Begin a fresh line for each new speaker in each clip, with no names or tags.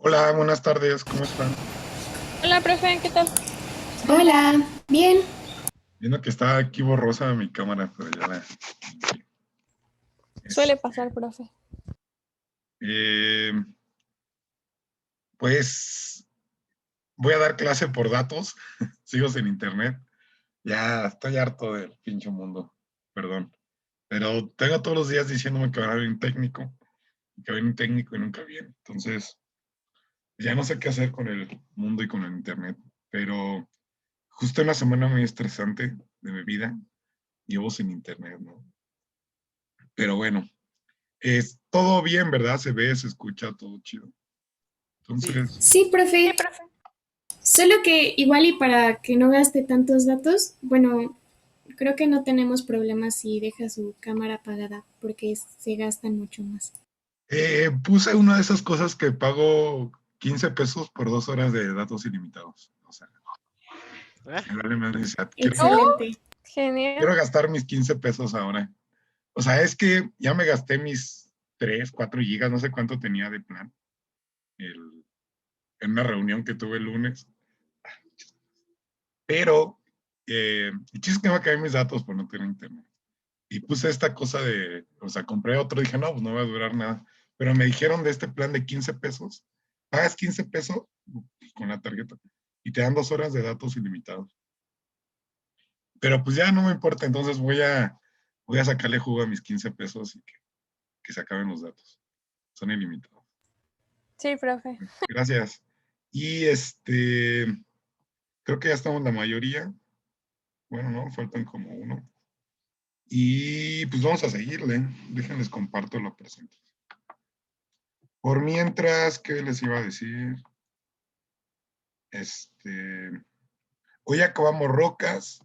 Hola, buenas tardes, ¿cómo están?
Hola, profe, ¿qué tal?
Hola, bien.
Viendo que está aquí borrosa mi cámara, pero ya la...
Suele
Este,
pasar, profe.
eh, pues voy a dar clase por datos, sigo sin internet. Ya estoy harto del pinche mundo, perdón. Pero tengo todos los días diciéndome que va a haber un técnico, que va a haber un técnico y nunca viene. Entonces, ya no sé qué hacer con el mundo y con el internet. Pero justo una semana muy estresante de mi vida, llevo sin internet, ¿no? Pero bueno. Es todo bien, ¿verdad? Se ve, se escucha todo chido. Entonces,
Sí,
Sí,
profe.
profe.
Solo que igual y para que no gaste tantos datos, bueno, creo que no tenemos problemas si deja su cámara apagada porque se gastan mucho más.
puse una de esas cosas que pago 15 pesos por 2 horas de datos ilimitados. O sea, me vale madre, o sea,
Oh,
Excelente.
quiero
genial.
gastar mis 15 pesos ahora. O sea, es que ya me gasté mis 3, 4 gigas, no sé cuánto tenía de plan el- en una reunión que tuve el lunes. Pero el chiste es que me va a caer mis datos por no tener internet. Y puse esta cosa de, o sea, compré otro, dije, no, pues no va a durar nada. Pero me dijeron de este plan de 15 pesos, pagas 15 pesos con la tarjeta y te dan 2 horas de datos ilimitados. Pero pues ya no me importa, entonces voy a sacarle jugo a mis 15 pesos y que se acaben los datos. Son ilimitados.
Sí, profe.
Gracias. Y creo que ya estamos la mayoría. Bueno, no, faltan como uno. Y pues vamos a seguirle. Déjenles comparto la presentación. Por mientras, ¿qué les iba a decir? Este, Hoy acabamos rocas,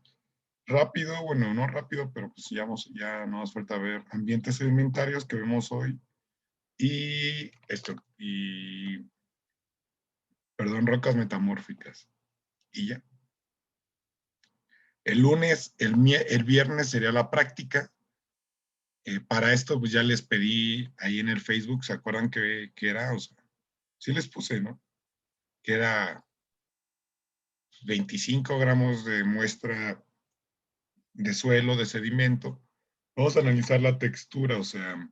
rápido, bueno, no rápido, pero pues ya no nos falta ver ambientes sedimentarios que vemos hoy y perdón, rocas metamórficas. Y ya. El lunes, el viernes sería la práctica. Para esto, pues ya les pedí ahí en el Facebook, ¿se acuerdan que era? O sea, sí les puse, ¿no? Que era 25 gramos de muestra de suelo, de sedimento. Vamos a analizar la textura, o sea,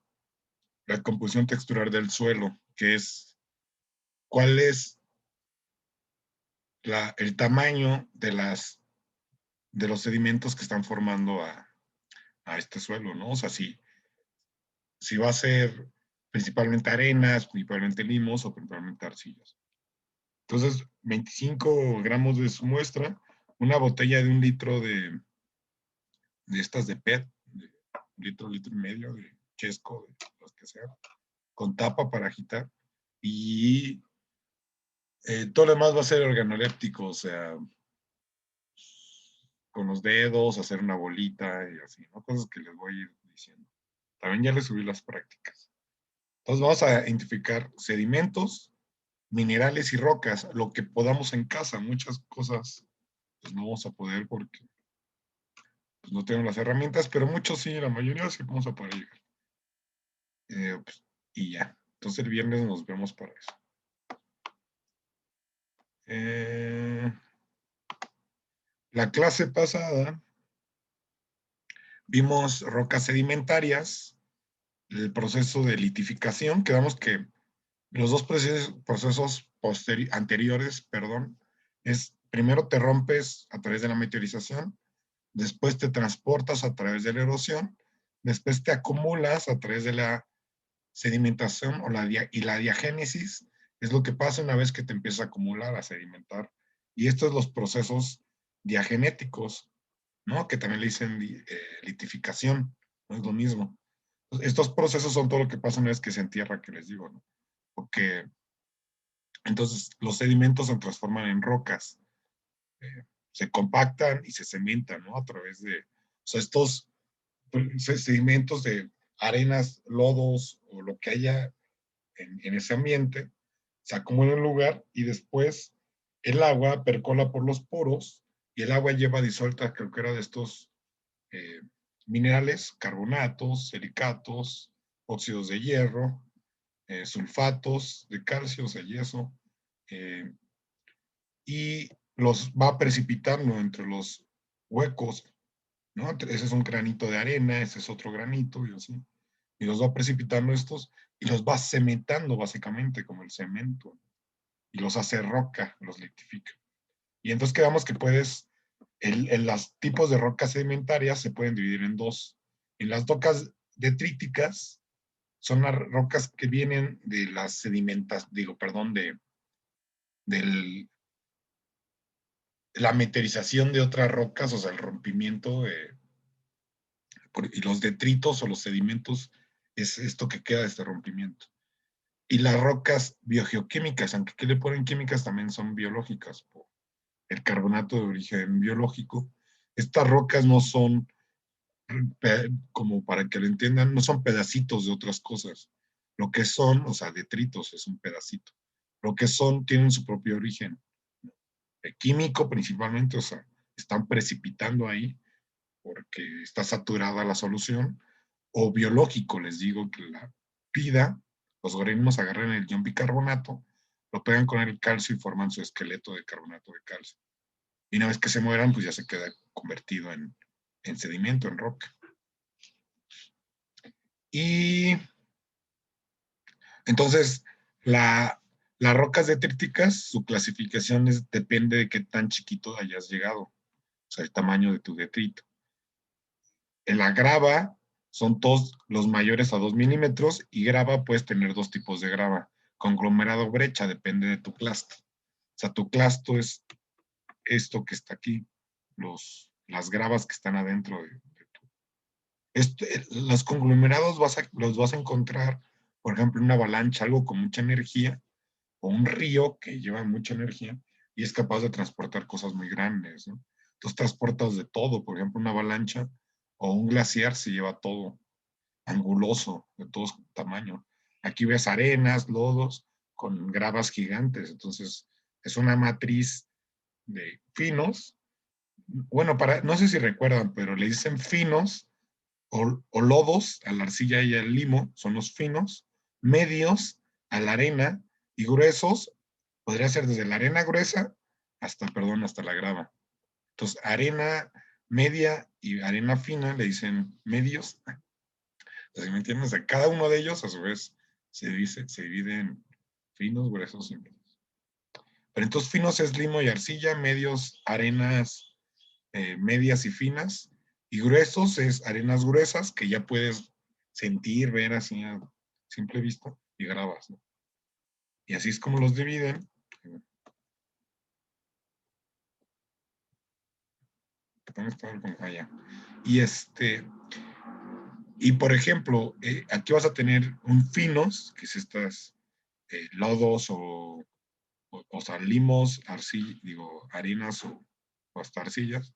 la composición textural del suelo, que es cuál es el tamaño de los sedimentos que están formando a este suelo, ¿no? O sea, si va a ser principalmente arenas, principalmente limos o principalmente arcillas. Entonces, 25 gramos de su muestra, una botella de 1 litro de estas de PET, de litro, litro y medio de chesco, de las que sean, con tapa para agitar. Y todo lo demás va a ser organoléptico, o sea, con los dedos, hacer una bolita y así, ¿no? Cosas que les voy a ir diciendo. También ya les subí las prácticas. Entonces vamos a identificar sedimentos, minerales y rocas, lo que podamos en casa. Muchas cosas pues no vamos a poder porque pues, no tenemos las herramientas, pero muchos sí, la mayoría sí vamos a poder llegar. Pues, y ya. Entonces el viernes nos vemos para eso. Eh, la clase pasada vimos rocas sedimentarias, el proceso de litificación, quedamos que los dos procesos anteriores, perdón, es primero te rompes a través de la meteorización, después te transportas a través de la erosión, después te acumulas a través de la sedimentación y la diagénesis, es lo que pasa una vez que te empieza a acumular, a sedimentar. Y estos son los procesos diagenéticos, ¿no? Que también le dicen litificación, no es lo mismo. Estos procesos son todo lo que pasa una vez que se entierra, que les digo, ¿no? Porque entonces los sedimentos se transforman en rocas, eh, se compactan y se cementan, ¿no? A través de, o sea, estos sedimentos de arenas, lodos o lo que haya en ese ambiente, se acumula en un lugar y después el agua percola por los poros y el agua lleva disuelta, creo que era de estos eh, minerales, carbonatos, silicatos, óxidos de hierro, sulfatos de calcio, o sea, yeso, y los va precipitando entre los huecos, ¿no? Ese es un granito de arena, ese es otro granito, y así. Y los va precipitando estos, y los va cementando básicamente, como el cemento, y los hace roca, los liquifica. Y entonces quedamos que puedes, los tipos de rocas sedimentarias se pueden dividir en dos. En las rocas detríticas son las rocas que vienen de las sedimentas, digo, perdón, de la meteorización de otras rocas, o sea, el rompimiento, y los detritos o los sedimentos es esto que queda de este rompimiento. Y las rocas biogeoquímicas, aunque aquí le ponen químicas, también son biológicas, por el carbonato de origen biológico. Estas rocas no son, como para que lo entiendan, no son pedacitos de otras cosas. Lo que son, o sea, detritos es un pedacito. Lo que son, tienen su propio origen. Químico principalmente, o sea, están precipitando ahí porque está saturada la solución, o biológico, les digo que la pida, los organismos agarran el ion bicarbonato, lo pegan con el calcio y forman su esqueleto de carbonato de calcio. Y una vez que se mueran, pues ya se queda convertido en sedimento, en roca. Y entonces, las rocas detríticas, su clasificación depende de qué tan chiquito hayas llegado, o sea, el tamaño de tu detrito. En la grava son todos los mayores a 2 milímetros y grava puedes tener dos tipos de grava. Conglomerado brecha, depende de tu clasto. O sea, tu clasto es esto que está aquí, las gravas que están adentro de tu. Los conglomerados los vas a encontrar, por ejemplo, en una avalancha, algo con mucha energía, o un río que lleva mucha energía y es capaz de transportar cosas muy grandes, ¿no? Entonces transportas de todo, por ejemplo, una avalancha o un glaciar se lleva todo, anguloso, de todos tamaños. Aquí ves arenas, lodos, con gravas gigantes, entonces es una matriz de finos. Bueno, no sé si recuerdan, pero le dicen finos o lodos a la arcilla y al limo, son los finos, medios a la arena y gruesos, podría ser desde la arena gruesa hasta la grava. Entonces, arena media y arena fina le dicen medios. Entonces, ¿me entiendes? O cada uno de ellos, a su vez, se divide en finos, gruesos y medios. Pero entonces, finos es limo y arcilla, medios, arenas medias y finas, y gruesos es arenas gruesas que ya puedes sentir, ver así a simple vista, y gravas, ¿no? Y así es como los dividen. Allá. Y y por ejemplo, aquí vas a tener un finos, que es estas lodos o sea, limos, digo, harinas o hasta arcillas,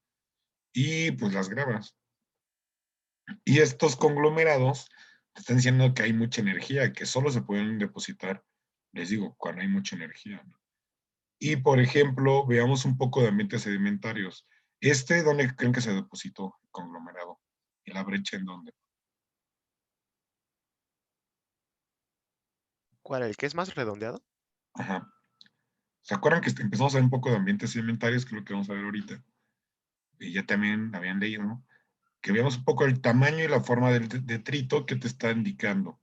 y pues las gravas. Y estos conglomerados te están diciendo que hay mucha energía, que solo se pueden depositar, les digo, cuando hay mucha energía, ¿no? Y por ejemplo, veamos un poco de ambientes sedimentarios. ¿Dónde creen que se depositó el conglomerado? ¿Y la brecha en dónde?
¿Cuál? ¿El que es más redondeado?
Ajá. ¿Se acuerdan que empezamos a ver un poco de ambientes sedimentarios, que es lo que vamos a ver ahorita? Y ya también habían leído, ¿no? Que veamos un poco el tamaño y la forma del detrito que te está indicando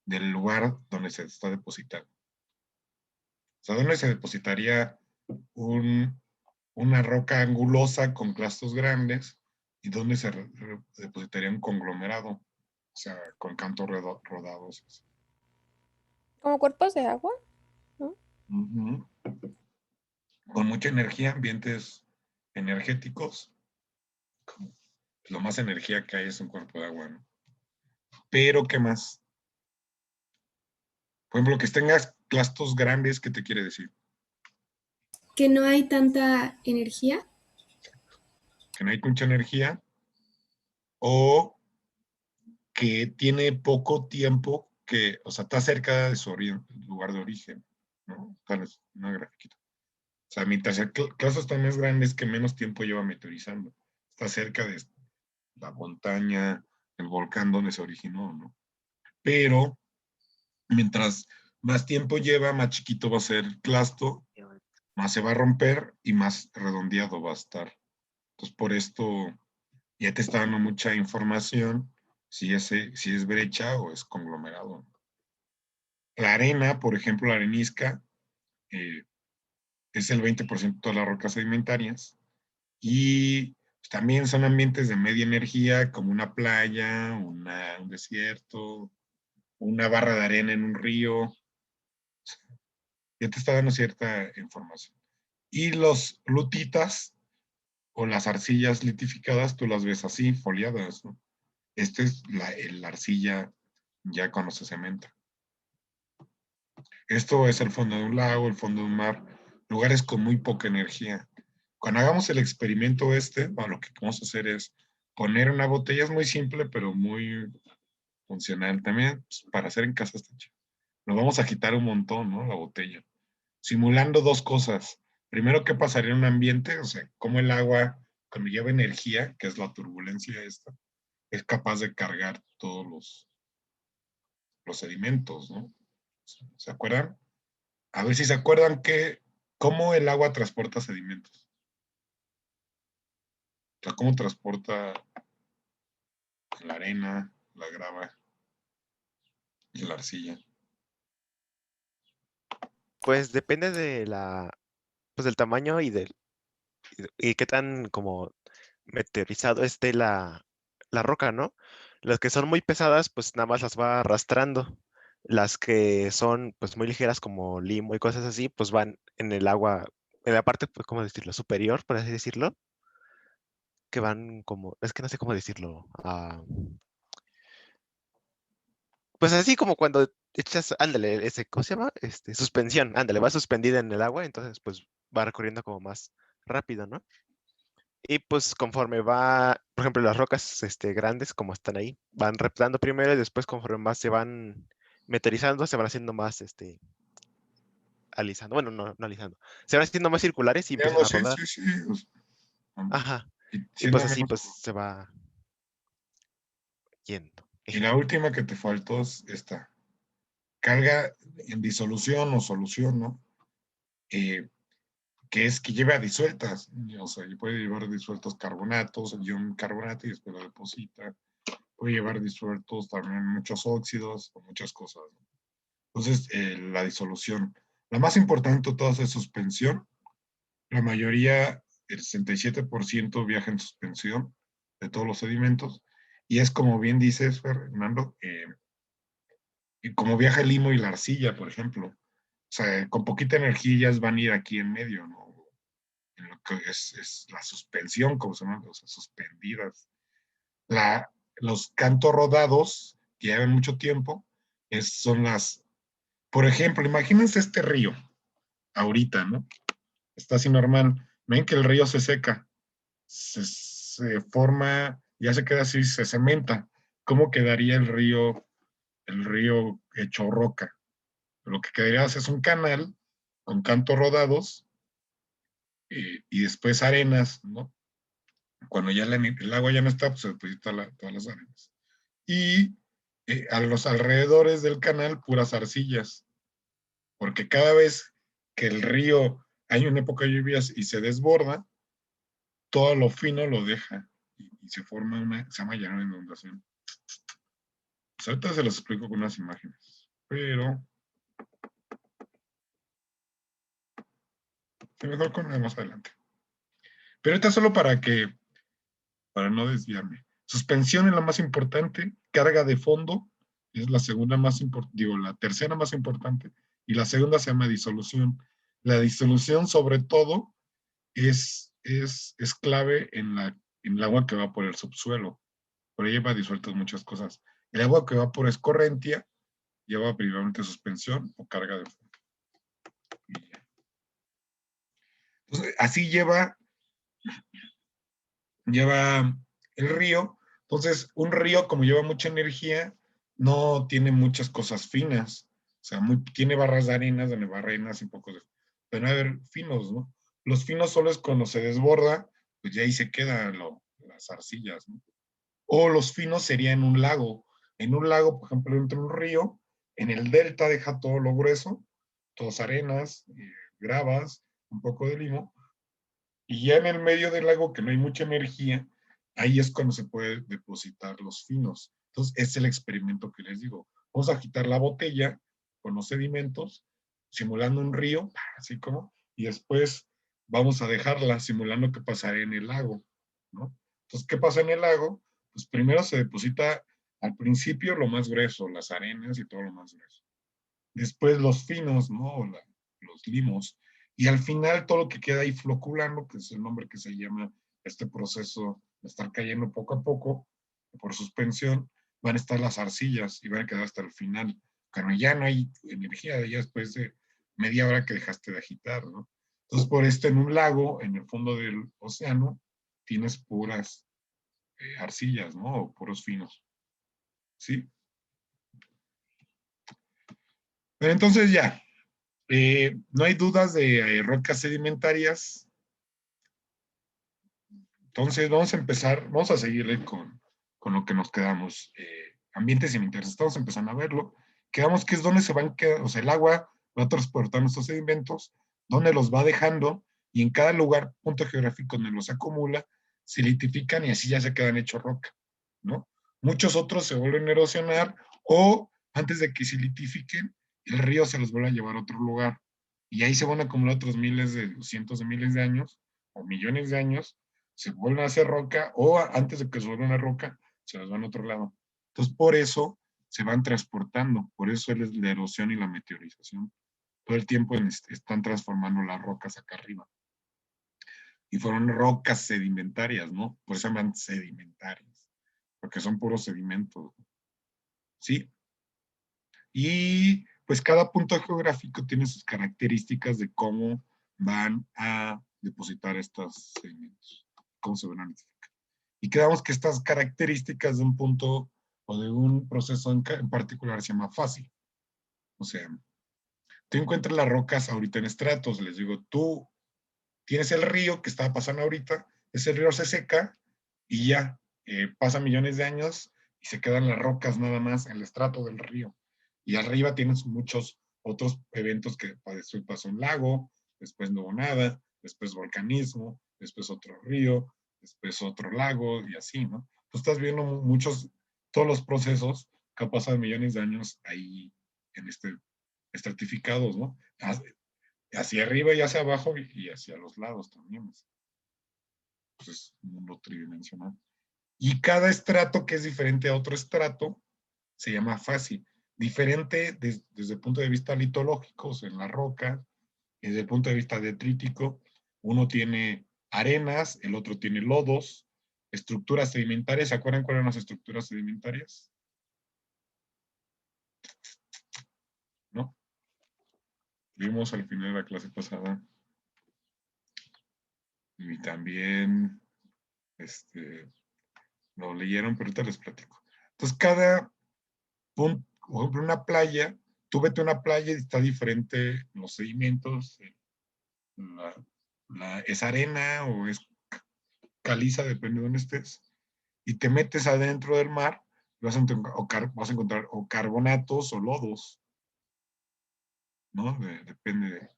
del lugar donde se está depositando. O sea, ¿dónde se depositaría una roca angulosa con clastos grandes y dónde se depositaría un conglomerado? O sea, con cantos rodados.
¿Como cuerpos de agua? ¿No?
Ujú. Con mucha energía, ambientes energéticos. Lo más energía que hay es un cuerpo de agua, ¿no? Pero, ¿qué más? Por ejemplo, que tengas clastos grandes, ¿qué te quiere decir?
Que no hay tanta energía.
Que no hay mucha energía o que tiene poco tiempo o sea, está cerca de su lugar de origen, ¿no? Tal vez una grafiquita. O sea, mientras el caso está más grande es que menos tiempo lleva meteorizando. Está cerca de la montaña, el volcán donde se originó, ¿no? Pero Mientras más tiempo lleva, más chiquito va a ser el clasto, más se va a romper y más redondeado va a estar. Entonces, por esto ya te está dando mucha información si es brecha o es conglomerado. La arena, por ejemplo, la arenisca, eh, es el 20% de las rocas sedimentarias y también son ambientes de media energía, como una playa, un desierto, una barra de arena en un río. Ya te está dando cierta información. Y los lutitas o las arcillas litificadas, tú las ves así, foliadas, ¿no? Esta es la arcilla ya cuando se cementa. Esto es el fondo de un lago, el fondo de un mar, lugares con muy poca energía. Cuando hagamos el experimento bueno, lo que vamos a hacer es poner una botella, es muy simple, pero muy funcional también, pues, para hacer en casa está chido. Nos vamos a agitar un montón, ¿no? La botella. Simulando dos cosas. Primero, ¿qué pasaría en un ambiente? O sea, cómo el agua, cuando lleva energía, que es la turbulencia esta, es capaz de cargar todos los sedimentos, ¿no? ¿Se acuerdan? A ver si se acuerdan cómo el agua transporta sedimentos. O sea, cómo transporta la arena, la grava y la arcilla.
Pues depende de pues del tamaño y qué tan como meteorizado esté la roca, ¿no? Las que son muy pesadas, pues nada más las va arrastrando. Las que son pues muy ligeras como limo y cosas así, pues van en el agua, en la parte, pues, ¿cómo decirlo? Superior, por así decirlo, que van como, es que no sé cómo decirlo. Pues así como cuando echas, ándale, ¿cómo se llama? Suspensión, ándale, va suspendida en el agua, entonces pues va recorriendo como más rápido, ¿no? Y pues conforme va, por ejemplo, las rocas grandes, como están ahí, van reptando primero y después conforme más se van meteorizando, se van haciendo más, alisando. Bueno, no alisando. Se van haciendo más circulares y
Ya
empiezan
no,
a
sí,
rodar.
sí, sí.
Ajá.
Y
Y pues
siendo
así,
menos.
pues se va yendo.
Y la última que te faltó es esta. Carga en disolución o solución, ¿no? Eh, que es que lleva disueltas. O sea, puede llevar disueltos carbonatos, y un carbonato y después lo deposita. Puede llevar disueltos también muchos óxidos o muchas cosas, ¿no? Entonces, la disolución. La más importante de todas es suspensión. La mayoría, el 67% viaja en suspensión de todos los sedimentos. Y es como bien dices, Fernando, y como viaja el limo y la arcilla, por ejemplo. O sea, con poquita energía ya van a ir aquí en medio, ¿no? En lo que es la suspensión, como se llama, o sea, suspendidas. Los cantos rodados, que llevan mucho tiempo, son por ejemplo, imagínense este río, ahorita, ¿no? Está así normal. Ven que el río se seca, se forma, ya se queda así, se cementa. ¿Cómo quedaría el río hecho roca? Lo que quedaría es un canal con cantos rodados y después arenas, ¿no? Cuando ya el agua ya no está, pues se deposita todas las arenas. Y a los alrededores del canal, puras arcillas, porque cada vez que el río hay una época de lluvias y se desborda, todo lo fino lo deja y se forma se llama ya una inundación. Pues ahorita se los explico con unas imágenes, pero mejor con más adelante. Pero ahorita solo para no desviarme. Suspensión es la más importante, carga de fondo es la segunda más importante, digo, la tercera más importante, y la segunda se llama disolución. La disolución, sobre todo, es clave en el agua que va por el subsuelo. Por ahí lleva disueltas muchas cosas. El agua que va por escorrentia lleva primeramente suspensión o carga de fondo. Entonces, así lleva el río. Entonces, un río, como lleva mucha energía, no tiene muchas cosas finas. O sea, tiene barras de arenas, donde va arenas y un poco de... Pero no haber finos, ¿no? Los finos solo es cuando se desborda, pues ya ahí se quedan las arcillas, ¿no? O los finos sería en un lago. En un lago, por ejemplo, entre un río, En el delta deja todo lo grueso, todas arenas, gravas, un poco de limo. Y ya en el medio del lago, que no hay mucha energía, ahí es cuando se puede depositar los finos. Entonces, es el experimento que les digo. Vamos a agitar la botella con los sedimentos, simulando un río, así como, y después vamos a dejarla simulando que pasaría en el lago, ¿no? Entonces, ¿qué pasa en el lago? Pues primero se deposita al principio lo más grueso, las arenas y todo lo más grueso. Después los finos, ¿no? Los limos. Y al final todo lo que queda ahí floculando, que es el nombre que se llama este proceso de estar cayendo poco a poco, por suspensión, van a estar las arcillas y van a quedar hasta el final. Pero ya no hay energía, ya después de media hora que dejaste de agitar, ¿no? Entonces, por esto en un lago, en el fondo del océano, tienes puras arcillas, ¿no? O puros finos. ¿Sí? Pero entonces ya, no hay dudas de rocas sedimentarias. Entonces vamos a empezar, vamos a seguirle con lo que nos quedamos. Ambientes sedimentarios, estamos empezando a verlo. Quedamos que es donde se van, o sea, el agua va transportando estos sedimentos, donde los va dejando, y en cada lugar, punto geográfico donde los acumula, se litifican y así ya se quedan hechos roca, ¿no? Muchos otros se vuelven a erosionar, o antes de que se litifiquen, el río se los vuelve a llevar a otro lugar. Y ahí se van a acumular otros miles de, cientos de miles de años, o millones de años, se vuelven a hacer roca, o antes de que se vuelvan a roca, se las van a otro lado. Entonces, por eso se van transportando, por eso es la erosión y la meteorización. Todo el tiempo están transformando las rocas acá arriba. Y fueron rocas sedimentarias, ¿no? Por eso se llaman sedimentarias, porque son puros sedimentos, ¿sí? Y pues cada punto geográfico tiene sus características de cómo van a depositar estos sedimentos, cómo se van a identificar. Y quedamos que estas características de un punto o de un proceso en particular se llama fase. O sea, tú encuentras las rocas ahorita en estratos, les digo, tú tienes el río que estaba pasando ahorita, ese río se seca y ya, pasan millones de años y se quedan las rocas nada más en el estrato del río. Y arriba tienes muchos otros eventos que pasó un lago, después no hubo nada, después volcanismo, después otro río, después otro lago y así, ¿no? Tú estás viendo muchos, todos los procesos que han pasado millones de años ahí en estratificados, ¿no? Hacia arriba y hacia abajo y hacia los lados también. Pues es un mundo tridimensional. Y cada estrato que es diferente a otro estrato se llama fase. Diferente desde el punto de vista litológico, o sea, en la roca, desde el punto de vista detrítico, uno tiene arenas, el otro tiene lodos, estructuras sedimentarias. ¿Se acuerdan cuáles eran las estructuras sedimentarias? ¿No? Vimos al final de la clase pasada. Y también, lo leyeron, pero ahorita les platico. Entonces, cada punto, por ejemplo, una playa, tú vete a una playa y está diferente los sedimentos, es arena o es caliza, depende de dónde estés, y te metes adentro del mar, vas a encontrar o carbonatos o lodos, ¿no? Depende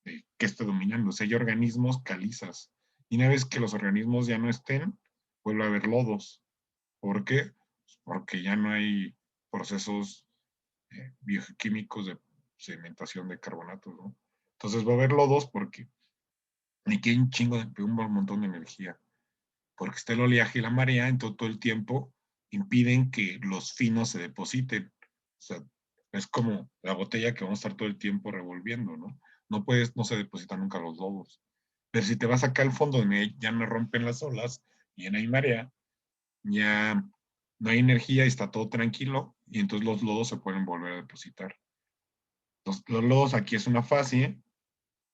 de qué esté dominando. O sea, hay organismos calizas. Y una vez que los organismos ya no estén, vuelve a haber lodos. ¿Por qué? Porque ya no hay procesos bioquímicos de sedimentación de carbonatos, ¿no? Entonces va a haber lodos porque aquí hay un chingo un montón de energía. Porque está el oleaje y la marea, entonces todo el tiempo impiden que los finos se depositen. O sea, es como la botella que vamos a estar todo el tiempo revolviendo, ¿no? No se depositan nunca los lodos. Pero si te vas acá al fondo donde ya no rompen las olas y no hay marea, ya no hay energía y está todo tranquilo, y entonces los lodos se pueden volver a depositar. Los lodos aquí es una fase,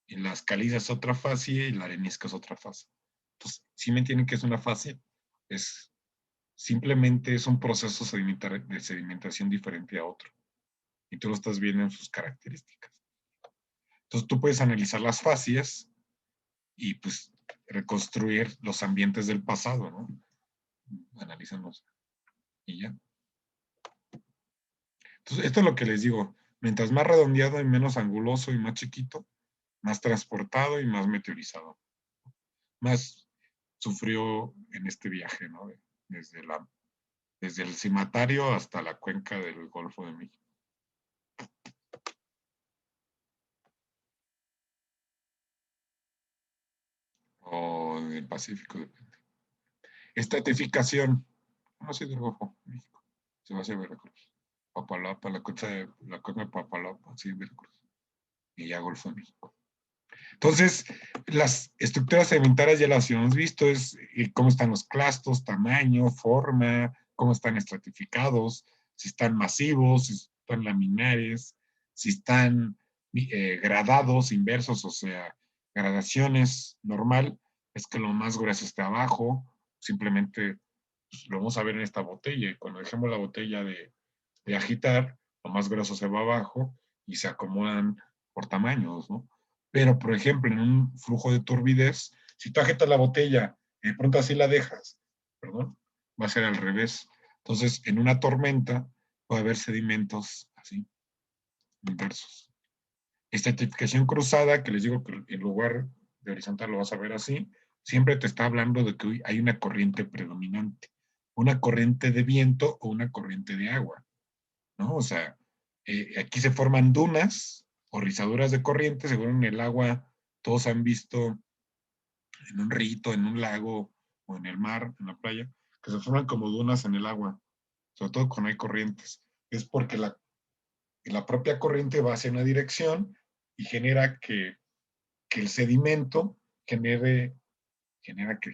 y las calizas es otra fase, y la arenisca es otra fase. Entonces, si me entienden que es una fase, es simplemente es un proceso de sedimentación diferente a otro. Y tú lo estás viendo en sus características. Entonces, tú puedes analizar las fases y pues reconstruir los ambientes del pasado, ¿no? Analizarlos y ya. Entonces, Entonces, esto es lo que les digo. Mientras más redondeado y menos anguloso y más chiquito, más transportado y más meteorizado. Más sufrió en este viaje, ¿no? Desde, desde el cimatario hasta la cuenca del Golfo de México. O del Pacífico, depende. Estratificación. No sé del Golfo de México. Se va hacia Veracruz. Papalapa, la cuenca de Papalapa, sí, Veracruz. Y ya Golfo de México. Entonces, las estructuras sedimentarias ya las hemos visto, es cómo están los clastos, tamaño, forma, cómo están estratificados, si están masivos, si están laminares, si están gradados, inversos, o sea, gradaciones normal, es que lo más grueso está abajo, simplemente pues, lo vamos a ver en esta botella, y cuando dejemos la botella de agitar, lo más grueso se va abajo y se acomodan por tamaños, ¿no? Pero, por ejemplo, en un flujo de turbidez, si tú agitas la botella y de pronto así la dejas, perdón, va a ser al revés. Entonces, en una tormenta puede haber sedimentos así, inversos. Estratificación cruzada, que les digo que en lugar de horizontal lo vas a ver así, siempre te está hablando de que hay una corriente predominante, una corriente de viento o una corriente de agua, ¿no? O sea, aquí se forman dunas o rizaduras de corriente, según en el agua todos han visto en un rito, en un lago o en el mar, en la playa, que se forman como dunas en el agua, sobre todo cuando hay corrientes. Es porque la propia corriente va hacia una dirección y genera que el sedimento genera que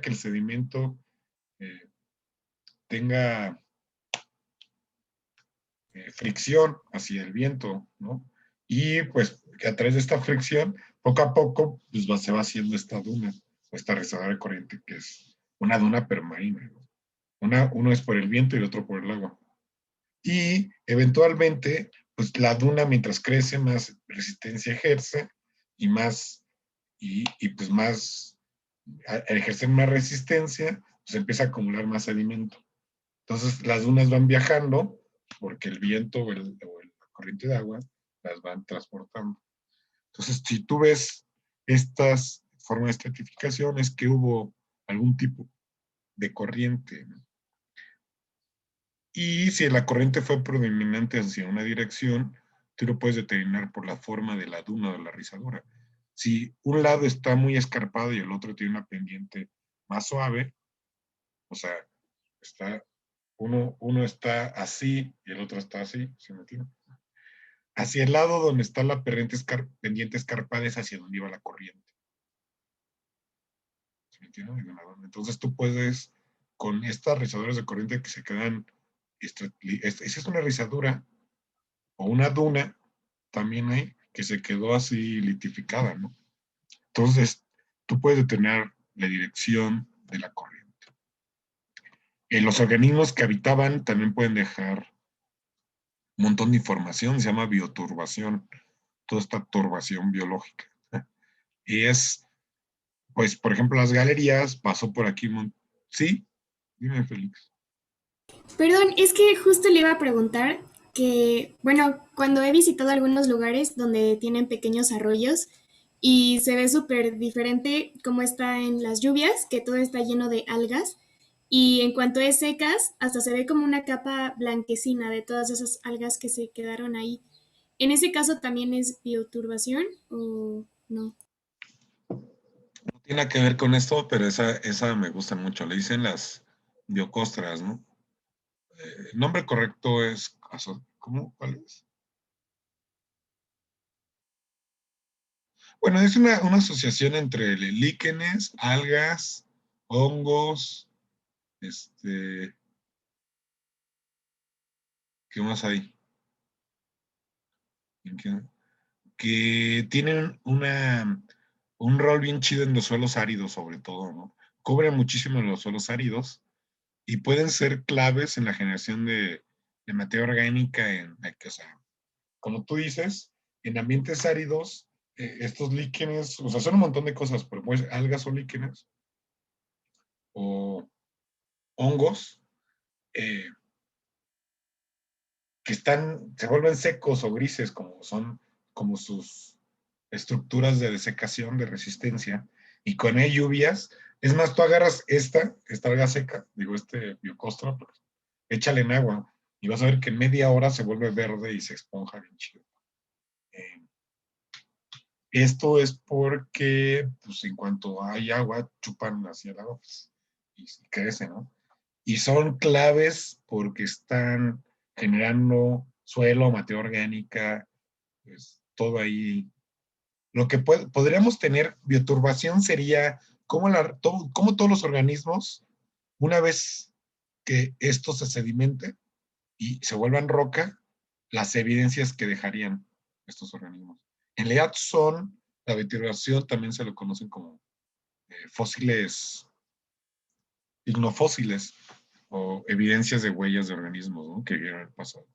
el sedimento eh, tenga fricción hacia el viento, ¿no? Y pues que a través de esta fricción, poco a poco, pues se va haciendo esta duna, o esta rizadora de corriente, que es una duna permarina, ¿no? Uno es por el viento y el otro por el agua. Y eventualmente, pues la duna mientras crece, más resistencia ejerce y más, y pues más, al ejercer más resistencia, pues empieza a acumular más sedimento. Entonces las dunas van viajando porque el viento o la corriente de agua las van transportando. Entonces, si tú ves estas formas de estratificación, es que hubo algún tipo de corriente, ¿no? Y si la corriente fue predominante hacia una dirección, tú lo puedes determinar por la forma de la duna o de la rizadura. Si un lado está muy escarpado y el otro tiene una pendiente más suave, o sea, está, uno está así y el otro está así, ¿sí me entiende? Hacia el lado donde está la pendiente escarpada es hacia donde iba la corriente. ¿Sí me entiende? Entonces tú puedes, con estas rizaduras de corriente que se quedan, esa es una rizadura o una duna, también hay, que se quedó así litificada, ¿no? Entonces, tú puedes determinar la dirección de la corriente. Los organismos que habitaban también pueden dejar un montón de información, se llama bioturbación, toda esta turbación biológica. Y es, pues, por ejemplo, las galerías, pasó por aquí, sí, dime, Félix.
Perdón, es que justo le iba a preguntar que, bueno, cuando he visitado algunos lugares donde tienen pequeños arroyos y se ve súper diferente cómo está en las lluvias, que todo está lleno de algas, y en cuanto es secas, hasta se ve como una capa blanquecina de todas esas algas que se quedaron ahí. ¿En ese caso también es bioturbación o no?
No tiene nada que ver con esto, pero esa me gusta mucho. Le dicen las biocostras, ¿no? El nombre correcto es, ¿cómo? ¿Cuál es? Bueno, es una asociación entre líquenes, algas, hongos, ¿qué más hay? Que tienen un rol bien chido en los suelos áridos, sobre todo, ¿no? Cubren muchísimo en los suelos áridos y pueden ser claves en la generación de materia orgánica, o sea, como tú dices, en ambientes áridos, estos líquenes, o sea, son un montón de cosas, pero pues algas o líquenes, o hongos, eh, que se vuelven secos o grises, como son como sus estructuras de desecación, de resistencia, y con hay lluvias. Es más, tú agarras esta alga seca, digo, biocostra, échale en agua, y vas a ver que en media hora se vuelve verde y se esponja bien chido. Esto es porque, pues, en cuanto hay agua, chupan hacia el agua, pues, y crece, ¿no? Y son claves porque están generando suelo, materia orgánica, pues, todo ahí. Lo que podríamos tener, bioturbación sería cómo todos los organismos, una vez que esto se sedimente y se vuelvan roca, las evidencias que dejarían estos organismos. En realidad la bioturbación también se lo conocen como fósiles, ignofósiles, o evidencias de huellas de organismos, ¿no?, que vieron el pasado.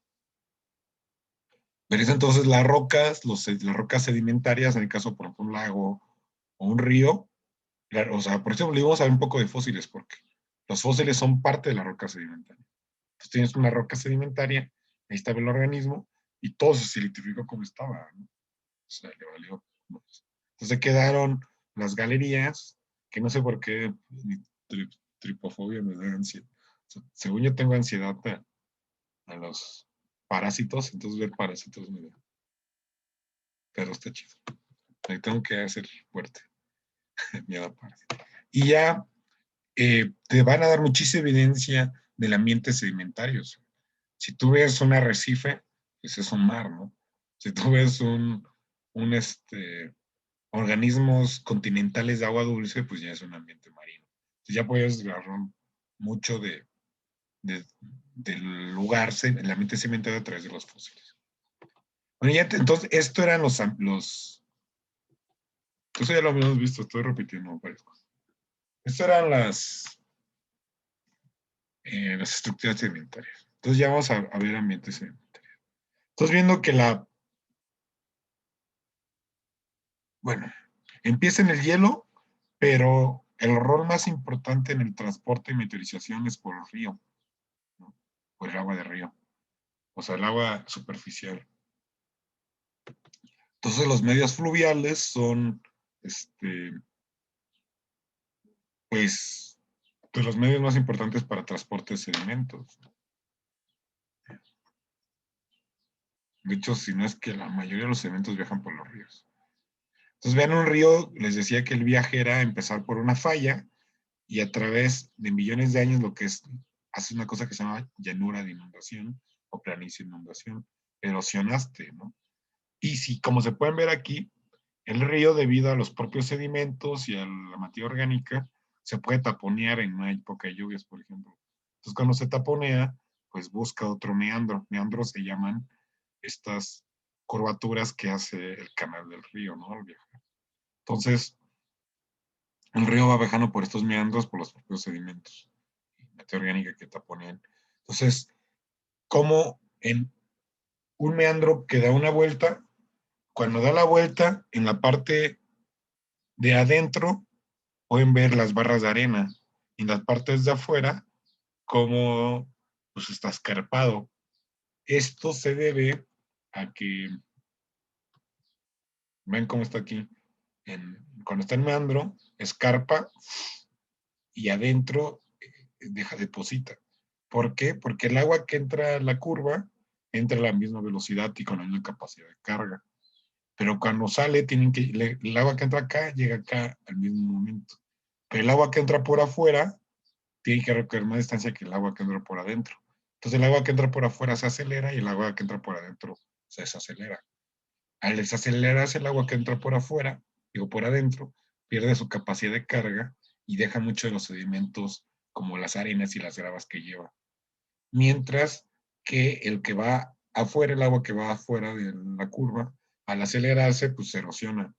Pero es entonces las rocas sedimentarias, en el caso, por ejemplo, un lago o un río, o sea, por eso le vamos a ver un poco de fósiles, porque los fósiles son parte de la roca sedimentaria. Entonces tienes una roca sedimentaria, ahí estaba el organismo, y todo se silicificó como estaba, ¿no? O sea, le valió. Entonces quedaron las galerías, que no sé por qué tripofobia me da ansiedad. O sea, según yo tengo ansiedad a los parásitos, entonces ver parásitos me da. Pero está chido. Ahí tengo que hacer fuerte. Miedo a parásitos. Y ya te van a dar muchísima evidencia del ambiente sedimentario. Si tú ves un arrecife, pues es un mar, ¿no? Si tú ves organismos continentales de agua dulce, pues ya es un ambiente marino. Entonces ya puedes agarrar mucho del lugar, el ambiente sedimentario a través de los fósiles. Bueno, entonces, esto eran eso ya lo habíamos visto, estoy repitiendo varias cosas. Estas eran las estructuras sedimentarias. Entonces ya vamos a ver ambientes sedimentarios. Entonces viendo que bueno, empieza en el hielo, pero el rol más importante en el transporte y meteorización es por el río, ¿no? Por el agua de río, o sea, el agua superficial. Entonces los medios fluviales son, pues, los medios más importantes para transporte de sedimentos. De hecho, si no es que la mayoría de los sedimentos viajan por los ríos. Entonces, vean un río, les decía que el viaje era empezar por una falla y a través de millones de años hace una cosa que se llama llanura de inundación o planicie de inundación. Erosionaste, ¿no? Y si, como se pueden ver aquí, el río, debido a los propios sedimentos y a la materia orgánica, se puede taponear en una época de lluvias, por ejemplo. Entonces, cuando se taponea, pues busca otro meandro. Meandros se llaman estas curvaturas que hace el canal del río, ¿no? Al viajar. Entonces, el río va viajando por estos meandros, por los propios sedimentos y materia orgánica que taponean. Entonces, como en un meandro que da una vuelta, cuando da la vuelta, en la parte de adentro pueden ver las barras de arena. Y en las partes de afuera, como pues está escarpado. Esto se debe a que, ven cómo está aquí, cuando está en meandro, escarpa y adentro deposita. ¿Por qué? Porque el agua que entra a la curva entra a la misma velocidad y con la misma capacidad de carga. Pero cuando sale, el agua que entra acá llega acá al mismo momento. Pero el agua que entra por afuera tiene que recorrer más distancia que el agua que entra por adentro. Entonces el agua que entra por afuera se acelera y el agua que entra por adentro se desacelera. Al desacelerarse el agua que entra por afuera, por adentro, pierde su capacidad de carga y deja mucho de los sedimentos como las arenas y las gravas que lleva. Mientras que el agua que va afuera de la curva, al acelerarse, pues se erosiona.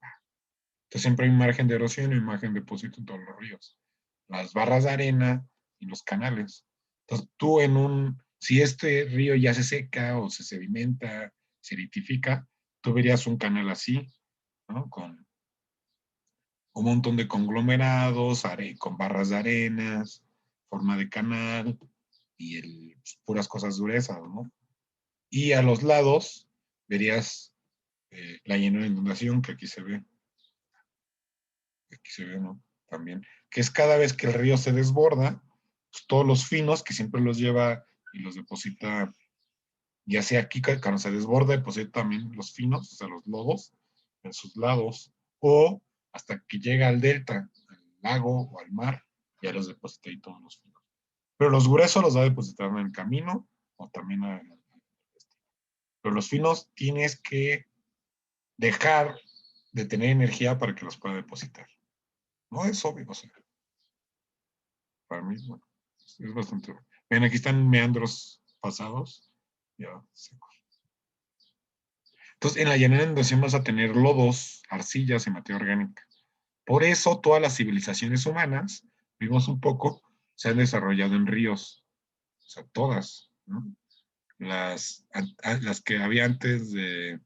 Entonces siempre hay un margen de erosión y un margen de depósito en todos los ríos. Las barras de arena y los canales. Entonces tú si este río ya se seca o se sedimenta, se litifica, tú verías un canal así, ¿no? Con un montón de conglomerados, con barras de arenas, forma de canal y puras cosas durezas, ¿no? Y a los lados verías la llanura de inundación, que aquí se ve. Aquí se ve, ¿no? También. Que es cada vez que el río se desborda, pues, todos los finos que siempre los lleva y los deposita, ya sea aquí cuando se desborda, deposita también los finos, o sea, los lodos, en sus lados, o hasta que llega al delta, al lago o al mar, ya los deposita ahí todos los finos. Pero los gruesos los va a depositar en el camino o también pero los finos tienes que dejar de tener energía para que los pueda depositar. No es obvio, o sea, para mí, bueno, es bastante obvio. Ven, aquí están meandros pasados, ya secos. Entonces, en la llanura de inundación vas a tener lodos, arcillas y materia orgánica. Por eso todas las civilizaciones humanas, vimos un poco, se han desarrollado en ríos. O sea, todas, ¿no? Las que había antes de